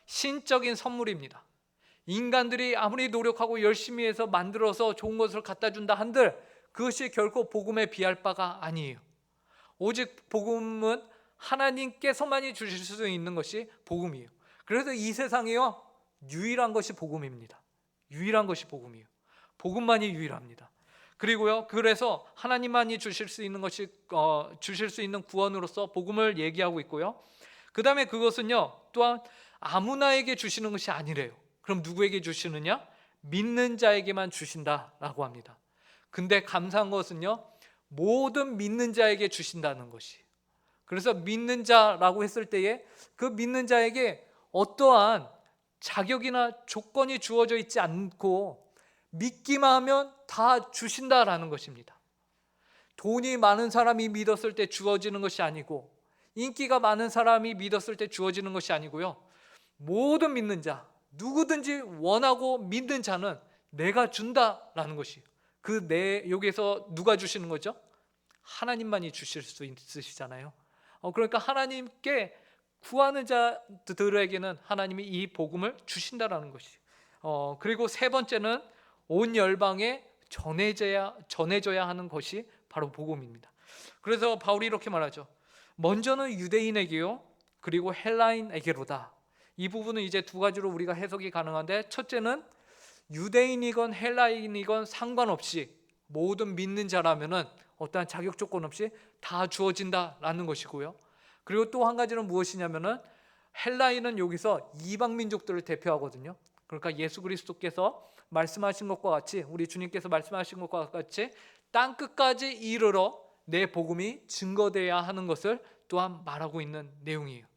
신적인 선물입니다. 인간들이 아무리 노력하고 열심히 해서 만들어서 좋은 것을 갖다 준다 한들 그것이 결코 복음에 비할 바가 아니에요. 오직 복음은 하나님께서만이 주실 수 있는 것이 복음이에요. 그래서 이 세상에요 유일한 것이 복음입니다. 유일한 것이 복음이에요. 복음만이 유일합니다. 그리고요, 그래서 하나님만이 주실 수 있는 것이 주실 수 있는 구원으로서 복음을 얘기하고 있고요. 그 다음에 그것은요 또한 아무나에게 주시는 것이 아니래요. 그럼 누구에게 주시느냐? 믿는 자에게만 주신다라고 합니다. 근데 감사한 것은요, 모든 믿는 자에게 주신다는 것이. 그래서 믿는 자라고 했을 때에 그 믿는 자에게 어떠한 자격이나 조건이 주어져 있지 않고 믿기만 하면 다 주신다라는 것입니다. 돈이 많은 사람이 믿었을 때 주어지는 것이 아니고, 인기가 많은 사람이 믿었을 때 주어지는 것이 아니고요, 모든 믿는 자, 누구든지 원하고 믿는 자는 내가 준다라는 것이에요. 여기서 누가 주시는 거죠? 하나님만이 주실 수 있으시잖아요. 그러니까 하나님께 구하는 자들에게는 하나님이 이 복음을 주신다라는 것이에요. 그리고 세 번째는 온 열방에 전해져야 하는 것이 바로 복음입니다. 그래서 바울이 이렇게 말하죠. 먼저는 유대인에게요, 그리고 헬라인에게로다. 이 부분은 이제 두 가지로 우리가 해석이 가능한데, 첫째는 유대인이건 헬라인이건 상관없이 모든 믿는 자라면은 어떠한 자격 조건 없이 다 주어진다라는 것이고요. 그리고 또 한 가지는 무엇이냐면은, 헬라인은 여기서 이방 민족들을 대표하거든요. 그러니까 예수 그리스도께서 말씀하신 것과 같이, 우리 주님께서 말씀하신 것과 같이 땅 끝까지 이르러 내 복음이 증거되어야 하는 것을 또한 말하고 있는 내용이에요.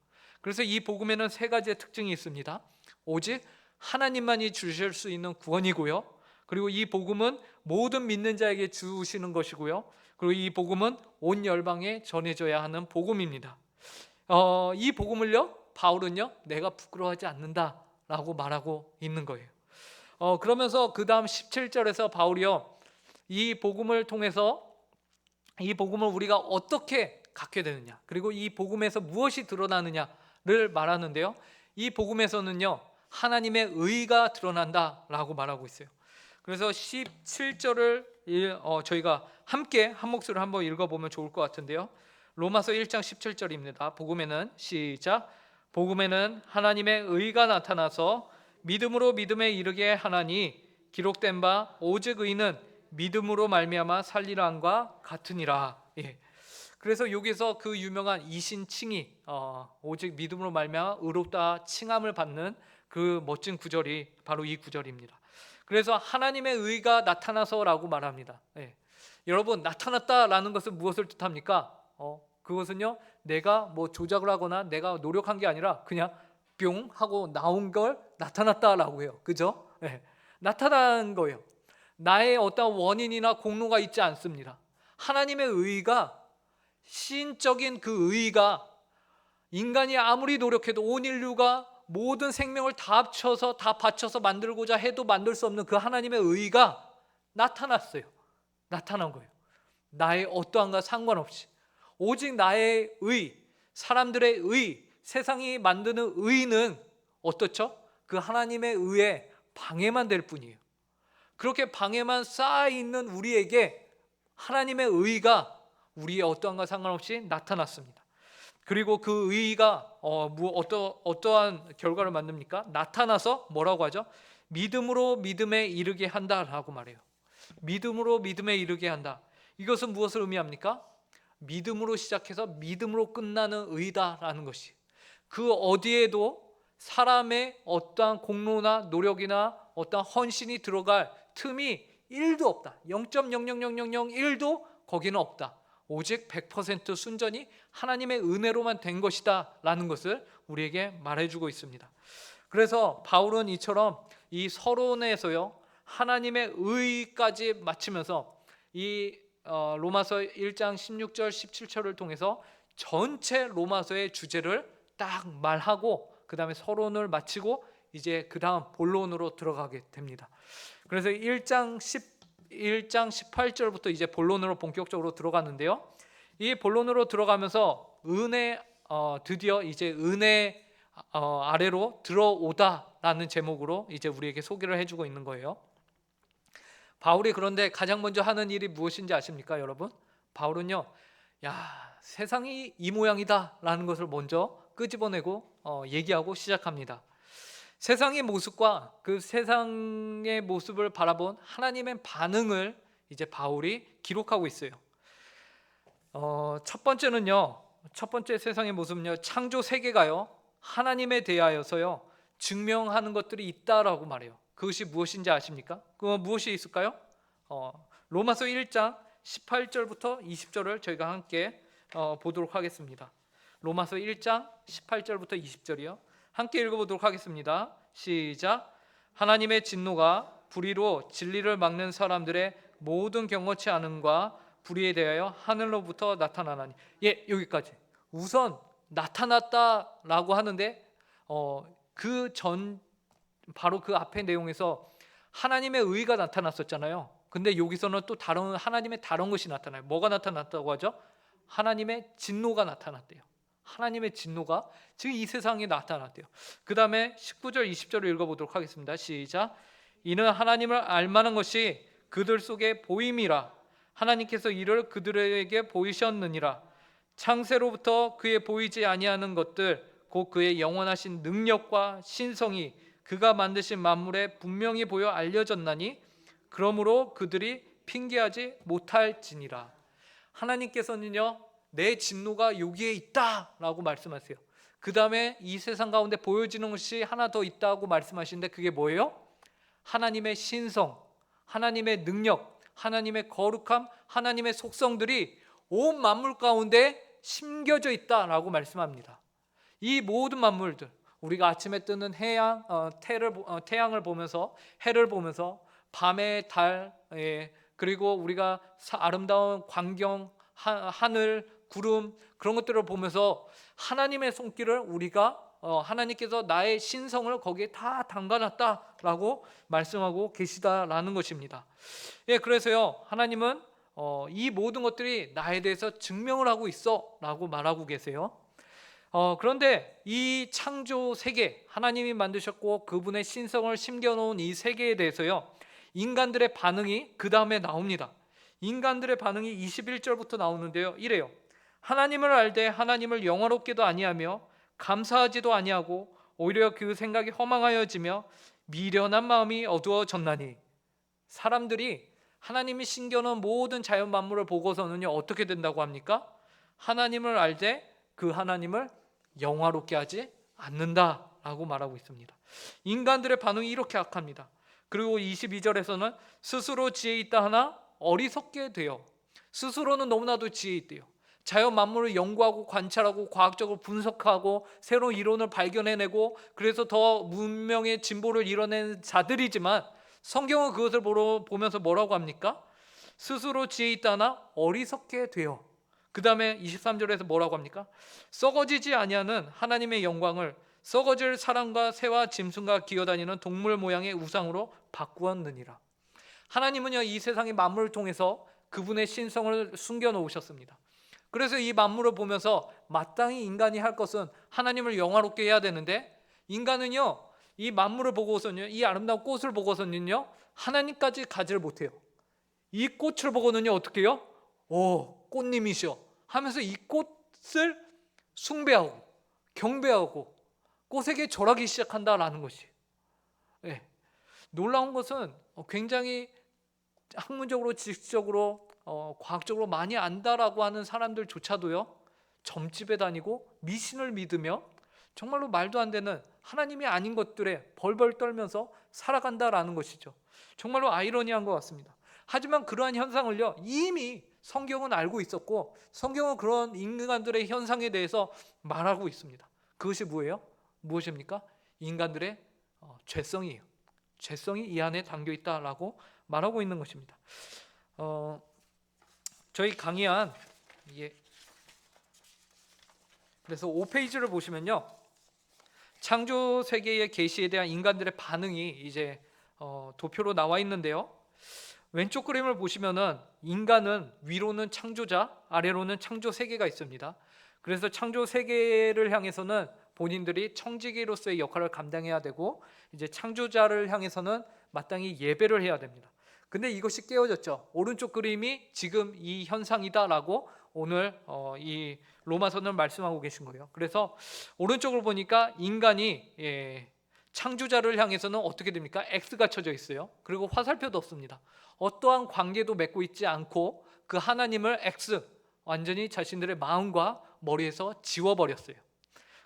그래서 이 복음에는 세 가지의 특징이 있습니다. 오직 하나님만이 주실 수 있는 구원이고요, 그리고 이 복음은 모든 믿는 자에게 주시는 것이고요, 그리고 이 복음은 온 열방에 전해져야 하는 복음입니다. 이 복음을요 바울은요 내가 부끄러워하지 않는다라고 말하고 있는 거예요. 그러면서 그 다음 17절에서 바울이요, 이 복음을 통해서 이 복음을 우리가 어떻게 갖게 되느냐, 그리고 이 복음에서 무엇이 드러나느냐를 말하는데요, 이 복음에서는요 하나님의 의가 드러난다라고 말하고 있어요. 그래서 17절을 저희가 함께 한 목소리로 한번 읽어보면 좋을 것 같은데요. 로마서 1장 17절입니다. 복음에는, 시작, 복음에는 하나님의 의가 나타나서 믿음으로 믿음에 이르게 하나니 기록된 바 오직 의는 믿음으로 말미암아 살리라 함과 같으니라. 그래서 여기서 그 유명한 이신칭의, 오직 믿음으로 말미암아 의롭다 칭함을 받는 그 멋진 구절이 바로 이 구절입니다. 그래서 하나님의 의가 나타나서라고 말합니다. 여러분, 나타났다라는 것은 무엇을 뜻합니까? 그것은요 내가 뭐 조작을 하거나 내가 노력한 게 아니라 그냥 뿅 하고 나온 걸 나타났다라고 해요. 그죠? 나타난 거예요. 나의 어떤 원인이나 공로가 있지 않습니다. 하나님의 의가, 신적인 그 의가, 인간이 아무리 노력해도 온 인류가 모든 생명을 다 합쳐서 다 바쳐서 만들고자 해도 만들 수 없는 그 하나님의 의가 나타났어요. 나타난 거예요. 나의 어떠한가 상관없이 오직 나의 의, 사람들의 의, 세상이 만드는 의는 어떻죠? 그 하나님의 의에 방해만 될 뿐이에요. 그렇게 방에만 쌓여 있는 우리에게 하나님의 의가 우리의 어떠한과 상관없이 나타났습니다. 그리고 그 의가 어떠한 결과를 만듭니까? 나타나서 뭐라고 하죠? 믿음으로 믿음에 이르게 한다라고 말해요. 믿음으로 믿음에 이르게 한다. 이것은 무엇을 의미합니까? 믿음으로 시작해서 믿음으로 끝나는 의다라는 것이, 그 어디에도 사람의 어떠한 공로나 노력이나 어떠한 헌신이 들어갈 틈이 1도 없다. 0.00001도 거기는 없다. 오직 100% 순전히 하나님의 은혜로만 된 것이다 라는 것을 우리에게 말해주고 있습니다. 그래서 바울은 이처럼 이 서론에서요, 하나님의 의까지 마치면서 이 로마서 1장 16절 17절을 통해서 전체 로마서의 주제를 딱 말하고 그 다음에 서론을 마치고 이제 그 다음 본론으로 들어가게 됩니다. 그래서 1장 18절부터 이제 본론으로 본격적으로 들어갔는데요, 이 본론으로 들어가면서 드디어 이제 은혜 아래로 들어오다라는 제목으로 이제 우리에게 소개를 해주고 있는 거예요. 바울이 그런데 가장 먼저 하는 일이 무엇인지 아십니까, 여러분? 바울은요, 세상이 이 모양이다 라는 것을 먼저 끄집어내고 얘기하고 시작합니다. 세상의 모습과 그 세상의 모습을 바라본 하나님의 반응을 이제 바울이 기록하고 있어요. 첫 번째 세상의 모습은요, 창조 세계가요, 하나님에 대하여서요 증명하는 것들이 있다라고 말해요. 그것이 무엇인지 아십니까? 그 무엇이 있을까요? 로마서 1장 18절부터 20절을 저희가 함께 보도록 하겠습니다. 로마서 1장 18절부터 20절이요. 함께 읽어보도록 하겠습니다. 시작. 하나님의 진노가 불의로 진리를 막는 사람들의 모든 경건치 않음과 불의에 대하여 하늘로부터 나타나나니. 여기까지. 우선 나타났다라고 하는데 바로 그 앞에 내용에서 하나님의 의가 나타났었잖아요. 근데 여기서는 또 하나님의 다른 것이 나타나요. 뭐가 나타났다고 하죠? 하나님의 진노가 나타났대요. 하나님의 진노가 지금 이 세상에 나타났대요. 그 다음에 19절 20절을 읽어보도록 하겠습니다. 시작. 이는 하나님을 알만한 것이 그들 속에 보임이라. 하나님께서 이를 그들에게 보이셨느니라. 창세로부터 그의 보이지 아니하는 것들 곧 그의 영원하신 능력과 신성이 그가 만드신 만물에 분명히 보여 알려졌나니 그러므로 그들이 핑계하지 못할지니라. 하나님께서는요, 내 진노가 여기에 있다라고 말씀하세요. 그 다음에 이 세상 가운데 보여지는 것이 하나 더 있다고 말씀하시는데 그게 뭐예요? 하나님의 신성, 하나님의 능력, 하나님의 거룩함, 하나님의 속성들이 온 만물 가운데 심겨져 있다라고 말씀합니다. 이 모든 만물들, 우리가 아침에 뜨는 태양을 보면서, 해를 보면서, 밤의 달, 그리고 우리가 아름다운 광경, 하늘, 구름, 그런 것들을 보면서 하나님의 손길을 우리가 하나님께서 나의 신성을 거기에 다 담가놨다라고 말씀하고 계시다라는 것입니다. 그래서요, 하나님은 이 모든 것들이 나에 대해서 증명을 하고 있어라고 말하고 계세요. 그런데 이 창조 세계, 하나님이 만드셨고 그분의 신성을 심겨놓은 이 세계에 대해서요, 인간들의 반응이 그 다음에 나옵니다. 인간들의 반응이 21절부터 나오는데요, 이래요. 하나님을 알되 하나님을 영화롭게도 아니하며 감사하지도 아니하고 오히려 그 생각이 허망하여지며 미련한 마음이 어두워졌나니. 사람들이 하나님이 심겨놓은 모든 자연 만물을 보고서는요, 어떻게 된다고 합니까? 하나님을 알되 그 하나님을 영화롭게 하지 않는다라고 말하고 있습니다. 인간들의 반응이 이렇게 악합니다. 그리고 22절에서는 스스로 지혜 있다 하나 어리석게 돼요. 스스로는 너무나도 지혜 있대요. 자연 만물을 연구하고 관찰하고 과학적으로 분석하고 새로운 이론을 발견해내고 그래서 더 문명의 진보를 이뤄낸 자들이지만 성경은 그것을 보면서 뭐라고 합니까? 스스로 지혜 있다 하나 어리석게 돼요. 그 다음에 23절에서 뭐라고 합니까? 썩어지지 아니하는 하나님의 영광을 썩어질 사람과 새와 짐승과 기어다니는 동물 모양의 우상으로 바꾸었느니라. 하나님은요, 이 세상의 만물을 통해서 그분의 신성을 숨겨놓으셨습니다. 그래서 이 만물을 보면서 마땅히 인간이 할 것은 하나님을 영화롭게 해야 되는데, 인간은요, 이 만물을 보고서는요, 이 아름다운 꽃을 보고서는요, 하나님까지 가지를 못해요. 이 꽃을 보고는요, 어떻게 해요? 오, 꽃님이시여 하면서 이 꽃을 숭배하고 경배하고 꽃에게 절하기 시작한다라는 것이. 예. 놀라운 것은 굉장히 학문적으로 지식적으로 과학적으로 많이 안다라고 하는 사람들조차도요, 점집에 다니고 미신을 믿으며 정말로 말도 안 되는 하나님이 아닌 것들에 벌벌 떨면서 살아간다라는 것이죠. 정말로 아이러니한 것 같습니다. 하지만 그러한 현상을요, 이미 성경은 알고 있었고 성경은 그런 인간들의 현상에 대해서 말하고 있습니다. 그것이 뭐예요? 무엇입니까? 인간들의 죄성이에요. 죄성이 이 안에 담겨 있다라고 말하고 있는 것입니다. 저희 강의한 그래서 5페이지를 보시면요, 창조 세계의 계시에 대한 인간들의 반응이 이제 도표로 나와 있는데요, 왼쪽 그림을 보시면은 인간은 위로는 창조자, 아래로는 창조 세계가 있습니다. 그래서 창조 세계를 향해서는 본인들이 청지기로서의 역할을 감당해야 되고, 이제 창조자를 향해서는 마땅히 예배를 해야 됩니다. 근데 이것이 깨어졌죠. 오른쪽 그림이 지금 이 현상이다라고 오늘 이 로마서는 말씀하고 계신 거예요. 그래서 오른쪽을 보니까 인간이 창조자를 향해서는 어떻게 됩니까? X가 쳐져 있어요. 그리고 화살표도 없습니다. 어떠한 관계도 맺고 있지 않고 그 하나님을 X, 완전히 자신들의 마음과 머리에서 지워버렸어요.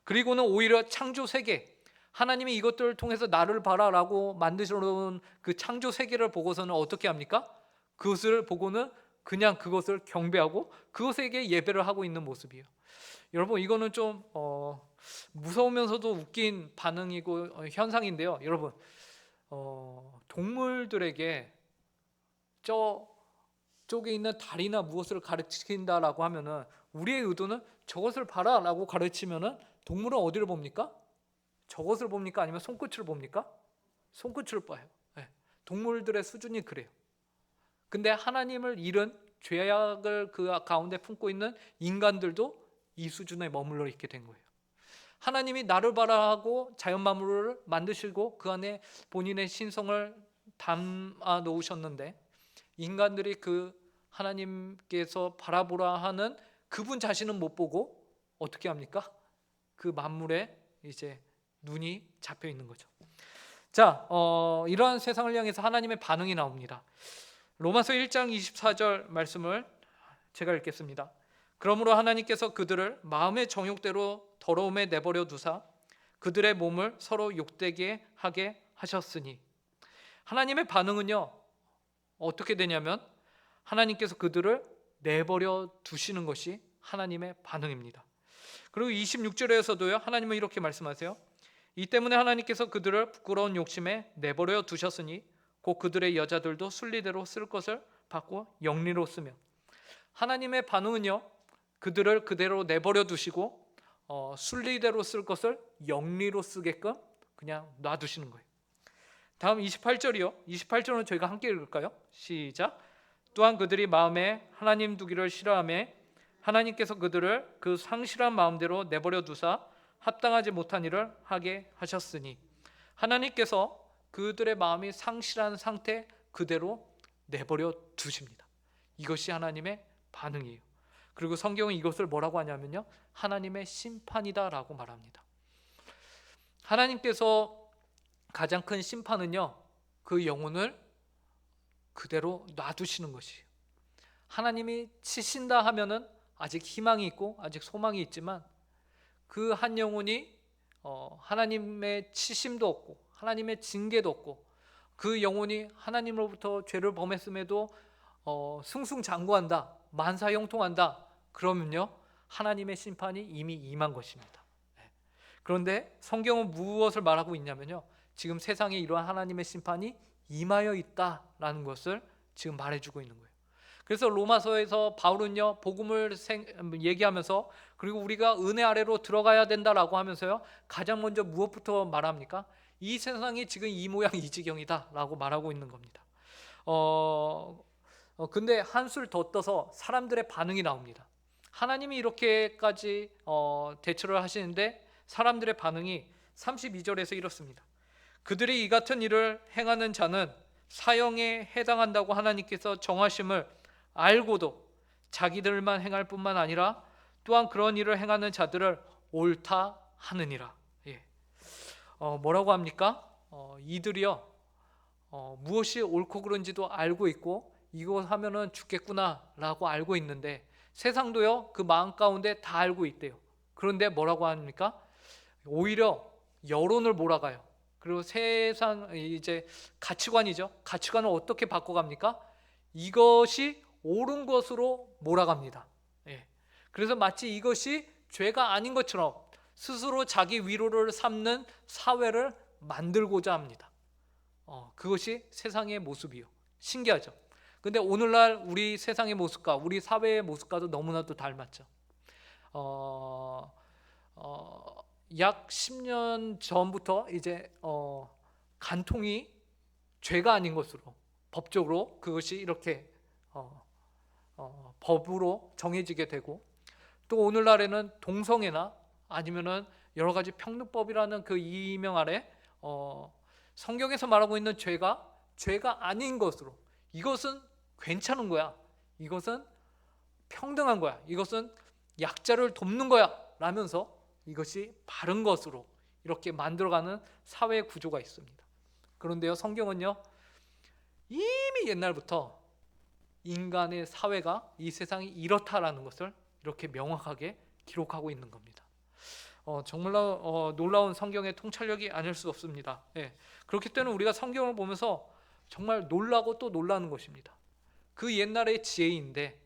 그리고는 오히려 창조 세계, 하나님이 이것들을 통해서 나를 봐라라고 만드셔 놓은 그 창조 세계를 보고서는 어떻게 합니까? 그것을 보고는 그냥 그것을 경배하고 그것에게 예배를 하고 있는 모습이에요. 여러분, 이거는 좀 무서우면서도 웃긴 반응이고 현상인데요. 여러분, 동물들에게 저쪽에 있는 달이나 무엇을 가르친다라고 하면은 우리의 의도는 저것을 봐라라고 가르치면은 동물은 어디를 봅니까? 저것을 봅니까? 아니면 손끝을 봅니까? 손끝을 봐요. 네. 동물들의 수준이 그래요. 근데 하나님을 잃은 죄악을 그 가운데 품고 있는 인간들도 이 수준에 머물러 있게 된 거예요. 하나님이 나를 봐라 하고 자연 만물을 만드시고 그 안에 본인의 신성을 담아 놓으셨는데, 인간들이 그 하나님께서 바라보라 하는 그분 자신은 못 보고 어떻게 합니까? 그 만물에 이제 눈이 잡혀 있는 거죠. 자, 이러한 세상을 향해서 하나님의 반응이 나옵니다. 로마서 1장 24절 말씀을 제가 읽겠습니다. 그러므로 하나님께서 그들을 마음의 정욕대로 더러움에 내버려 두사 그들의 몸을 서로 욕되게 하게 하셨으니. 하나님의 반응은요, 어떻게 되냐면 하나님께서 그들을 내버려 두시는 것이 하나님의 반응입니다. 그리고 26절에서도요, 하나님은 이렇게 말씀하세요. 이 때문에 하나님께서 그들을 부끄러운 욕심에 내버려 두셨으니 곧 그들의 여자들도 순리대로 쓸 것을 받고 영리로 쓰며. 하나님의 반응은요, 그들을 그대로 내버려 두시고 순리대로 쓸 것을 영리로 쓰게끔 그냥 놔두시는 거예요. 다음 28절이요. 28절은 저희가 함께 읽을까요? 시작. 또한 그들이 마음에 하나님 두기를 싫어하며 하나님께서 그들을 그 상실한 마음대로 내버려 두사 합당하지 못한 일을 하게 하셨으니. 하나님께서 그들의 마음이 상실한 상태 그대로 내버려 두십니다. 이것이 하나님의 반응이에요. 그리고 성경은 이것을 뭐라고 하냐면요, 하나님의 심판이다라고 말합니다. 하나님께서 가장 큰 심판은요, 그 영혼을 그대로 놔두시는 것이에요. 하나님이 치신다 하면은 아직 희망이 있고 아직 소망이 있지만 그 한 영혼이 하나님의 치심도 없고 하나님의 징계도 없고 그 영혼이 하나님으로부터 죄를 범했음에도 승승장구한다, 만사형통한다, 그러면요, 하나님의 심판이 이미 임한 것입니다. 그런데 성경은 무엇을 말하고 있냐면요, 지금 세상에 이러한 하나님의 심판이 임하여 있다라는 것을 지금 말해주고 있는 거예요. 그래서 로마서에서 바울은요, 복음을 얘기하면서 그리고 우리가 은혜 아래로 들어가야 된다라고 하면서요, 가장 먼저 무엇부터 말합니까? 이 세상이 지금 이 모양 이 지경이다라고 말하고 있는 겁니다. 근데 한술 더 떠서 사람들의 반응이 나옵니다. 하나님이 이렇게까지 대처를 하시는데 사람들의 반응이 32절에서 이렇습니다. 그들이 이 같은 일을 행하는 자는 사형에 해당한다고 하나님께서 정하심을 알고도 자기들만 행할 뿐만 아니라 또한 그런 일을 행하는 자들을 옳다 하느니라. 예. 뭐라고 합니까? 이들이요, 무엇이 옳고 그른지도 알고 있고 이거 하면은 죽겠구나라고 알고 있는데 세상도요 그 마음 가운데 다 알고 있대요. 그런데 뭐라고 합니까? 오히려 여론을 몰아가요. 그리고 세상 이제 가치관이죠. 가치관을 어떻게 바꿔갑니까? 이것이 옳은 것으로 몰아갑니다. 예. 그래서 마치 이것이 죄가 아닌 것처럼 스스로 자기 위로를 삼는 사회를 만들고자 합니다. 그것이 세상의 모습이요. 신기하죠. 근데 오늘날 우리 세상의 모습과 우리 사회의 모습과도 너무나도 닮았죠. 약 10년 전부터 이제 간통이 죄가 아닌 것으로 법적으로 그것이 이렇게 법으로 정해지게 되고, 또 오늘날에는 동성애나 아니면은 여러 가지 평등법이라는 그 이명 아래 성경에서 말하고 있는 죄가 아닌 것으로, 이것은 괜찮은 거야, 이것은 평등한 거야, 이것은 약자를 돕는 거야 라면서 이것이 바른 것으로 이렇게 만들어가는 사회 구조가 있습니다. 그런데요, 성경은요 이미 옛날부터 인간의 사회가 이 세상이 이렇다라는 것을 이렇게 명확하게 기록하고 있는 겁니다. 정말로 놀라운 성경의 통찰력이 아닐 수 없습니다. 예. 그렇기 때문에 우리가 성경을 보면서 정말 놀라고 또 놀라는 것입니다. 그 옛날의 지혜인데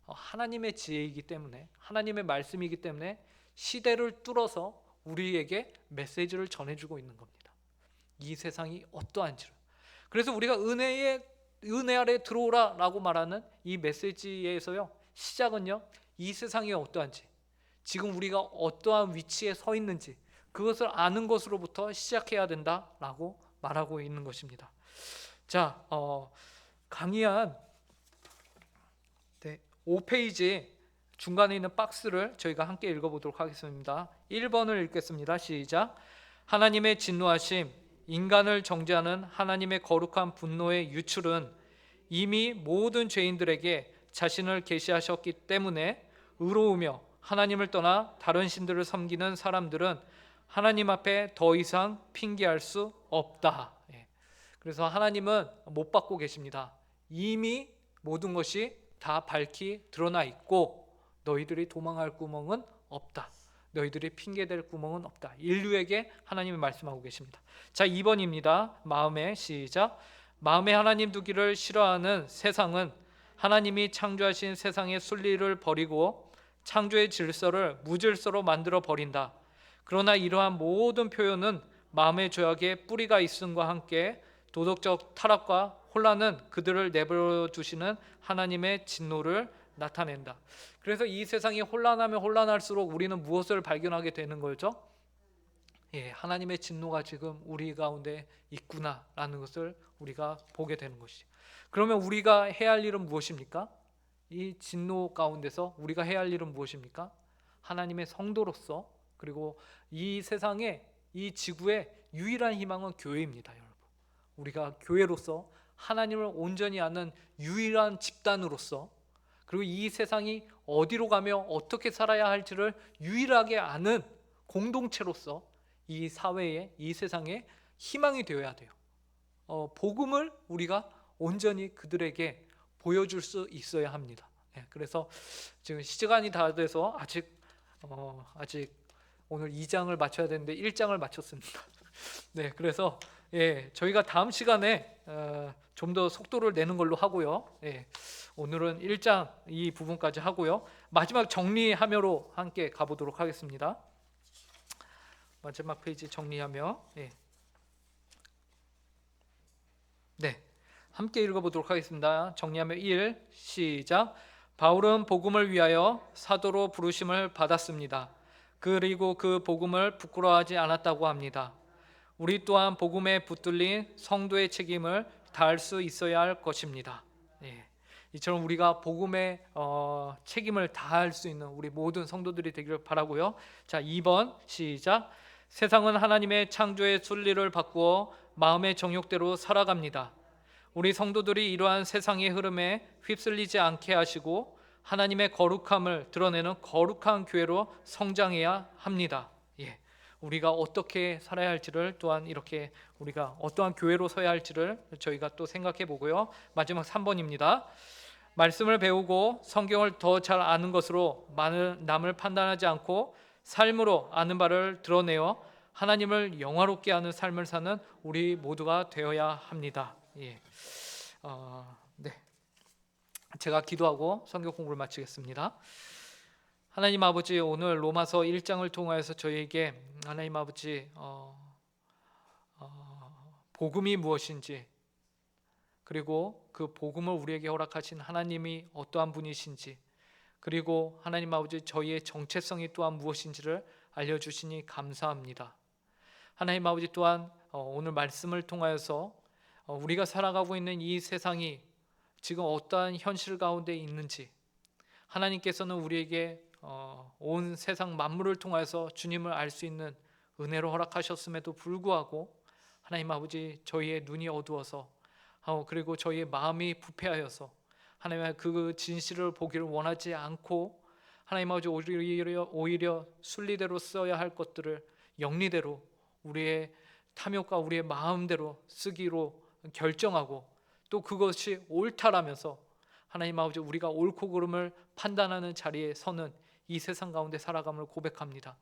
하나님의 지혜이기 때문에, 하나님의 말씀이기 때문에 시대를 뚫어서 우리에게 메시지를 전해주고 있는 겁니다. 이 세상이 어떠한지를. 그래서 우리가 은혜 아래 들어오라 라고 말하는 이 메시지에서요, 시작은요 이 세상이 어떠한지, 지금 우리가 어떠한 위치에 서 있는지 그것을 아는 것으로부터 시작해야 된다라고 말하고 있는 것입니다. 자, 강의한 5페이지 중간에 있는 박스를 저희가 함께 읽어보도록 하겠습니다. 1번을 읽겠습니다. 시작. 하나님의 진노하심, 인간을 정죄하는 하나님의 거룩한 분노의 유출은 이미 모든 죄인들에게 자신을 계시하셨기 때문에 의로우며 하나님을 떠나 다른 신들을 섬기는 사람들은 하나님 앞에 더 이상 핑계할 수 없다. 그래서 하나님은 못 받고 계십니다. 이미 모든 것이 다 밝히 드러나 있고 너희들이 도망할 구멍은 없다. 너희들이 핑계댈 구멍은 없다. 인류에게 하나님이 말씀하고 계십니다. 자, 2번입니다. 마음에 시작. 마음에 하나님 두기를 싫어하는 세상은 하나님이 창조하신 세상의 순리를 버리고 창조의 질서를 무질서로 만들어 버린다. 그러나 이러한 모든 표현은 마음의 죄악에 뿌리가 있음과 함께 도덕적 타락과 혼란은 그들을 내버려 두시는 하나님의 진노를 나타낸다. 그래서 이 세상이 혼란하면 혼란할수록 우리는 무엇을 발견하게 되는 거죠? 하나님의 진노가 지금 우리 가운데 있구나라는 것을 우리가 보게 되는 것이죠. 그러면 우리가 해야 할 일은 무엇입니까? 이 진노 가운데서 우리가 해야 할 일은 무엇입니까? 하나님의 성도로서, 그리고 이 세상에, 이 지구의 유일한 희망은 교회입니다, 여러분. 우리가 교회로서 하나님을 온전히 아는 유일한 집단으로서, 그리고 이 세상이 어디로 가며 어떻게 살아야 할지를 유일하게 아는 공동체로서 이 사회에, 이 세상에 희망이 되어야 돼요. 복음을 우리가 온전히 그들에게 보여줄 수 있어야 합니다. 그래서 지금 시간이 다 돼서 아직 오늘 2장을 마쳐야 되는데 1장을 마쳤습니다. 네, 그래서 저희가 다음 시간에 좀 더 속도를 내는 걸로 하고요. 오늘은 1장 이 부분까지 하고요. 마지막 정리하며로 함께 가보도록 하겠습니다. 마지막 페이지 정리하며 함께 읽어보도록 하겠습니다. 정리하며 1 시작. 바울은 복음을 위하여 사도로 부르심을 받았습니다. 그리고 그 복음을 부끄러워하지 않았다고 합니다. 우리 또한 복음에 붙들린 성도의 책임을 다할 수 있어야 할 것입니다. 이처럼 우리가 복음의 책임을 다할 수 있는 우리 모든 성도들이 되기를 바라고요. 자, 2번 시작. 세상은 하나님의 창조의 순리를 바꾸어 마음의 정욕대로 살아갑니다. 우리 성도들이 이러한 세상의 흐름에 휩쓸리지 않게 하시고 하나님의 거룩함을 드러내는 거룩한 교회로 성장해야 합니다. 예. 우리가 어떻게 살아야 할지를 또한 이렇게 우리가 어떠한 교회로 서야 할지를 저희가 또 생각해 보고요. 마지막 3번입니다. 말씀을 배우고 성경을 더 잘 아는 것으로 남을 판단하지 않고 삶으로 아는 바를 드러내어 하나님을 영화롭게 하는 삶을 사는 우리 모두가 되어야 합니다. 예. 네. 제가 기도하고 성경 공부를 마치겠습니다. 하나님 아버지, 오늘 로마서 1장을 통하여서 저희에게 하나님 아버지 복음이 무엇인지, 그리고 그 복음을 우리에게 허락하신 하나님이 어떠한 분이신지, 그리고 하나님 아버지 저희의 정체성이 또한 무엇인지를 알려주시니 감사합니다. 하나님 아버지 또한 오늘 말씀을 통하여서 우리가 살아가고 있는 이 세상이 지금 어떠한 현실 가운데 있는지, 하나님께서는 우리에게 온 세상 만물을 통해서 주님을 알 수 있는 은혜로 허락하셨음에도 불구하고 하나님 아버지 저희의 눈이 어두워서 그리고 저희의 마음이 부패하여서 하나님 그 진실을 보기를 원하지 않고 하나님 아버지 오히려 순리대로 써야 할 것들을 영리대로 우리의 탐욕과 우리의 마음대로 쓰기로 결정하고 또 그것이 옳다라면서 하나님 아버지 우리가 옳고 그름을 판단하는 자리에 서는 이 세상 가운데 살아감을 고백합니다.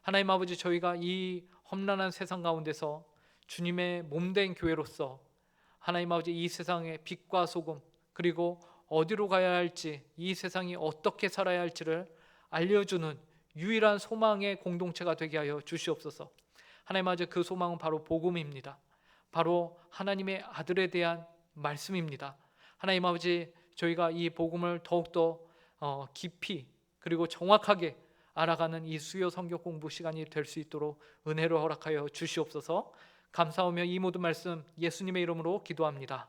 하나님 아버지 저희가 이 험난한 세상 가운데서 주님의 몸된 교회로서 하나님 아버지 이 세상의 빛과 소금, 그리고 어디로 가야 할지, 이 세상이 어떻게 살아야 할지를 알려주는 유일한 소망의 공동체가 되게 하여 주시옵소서. 하나님 아버지 그 소망은 바로 복음입니다. 바로 하나님의 아들에 대한 말씀입니다. 하나님 아버지 저희가 이 복음을 더욱더 깊이 그리고 정확하게 알아가는 이 수요 성경 공부 시간이 될 수 있도록 은혜를 허락하여 주시옵소서. 감사하며 이 모든 말씀 예수님의 이름으로 기도합니다.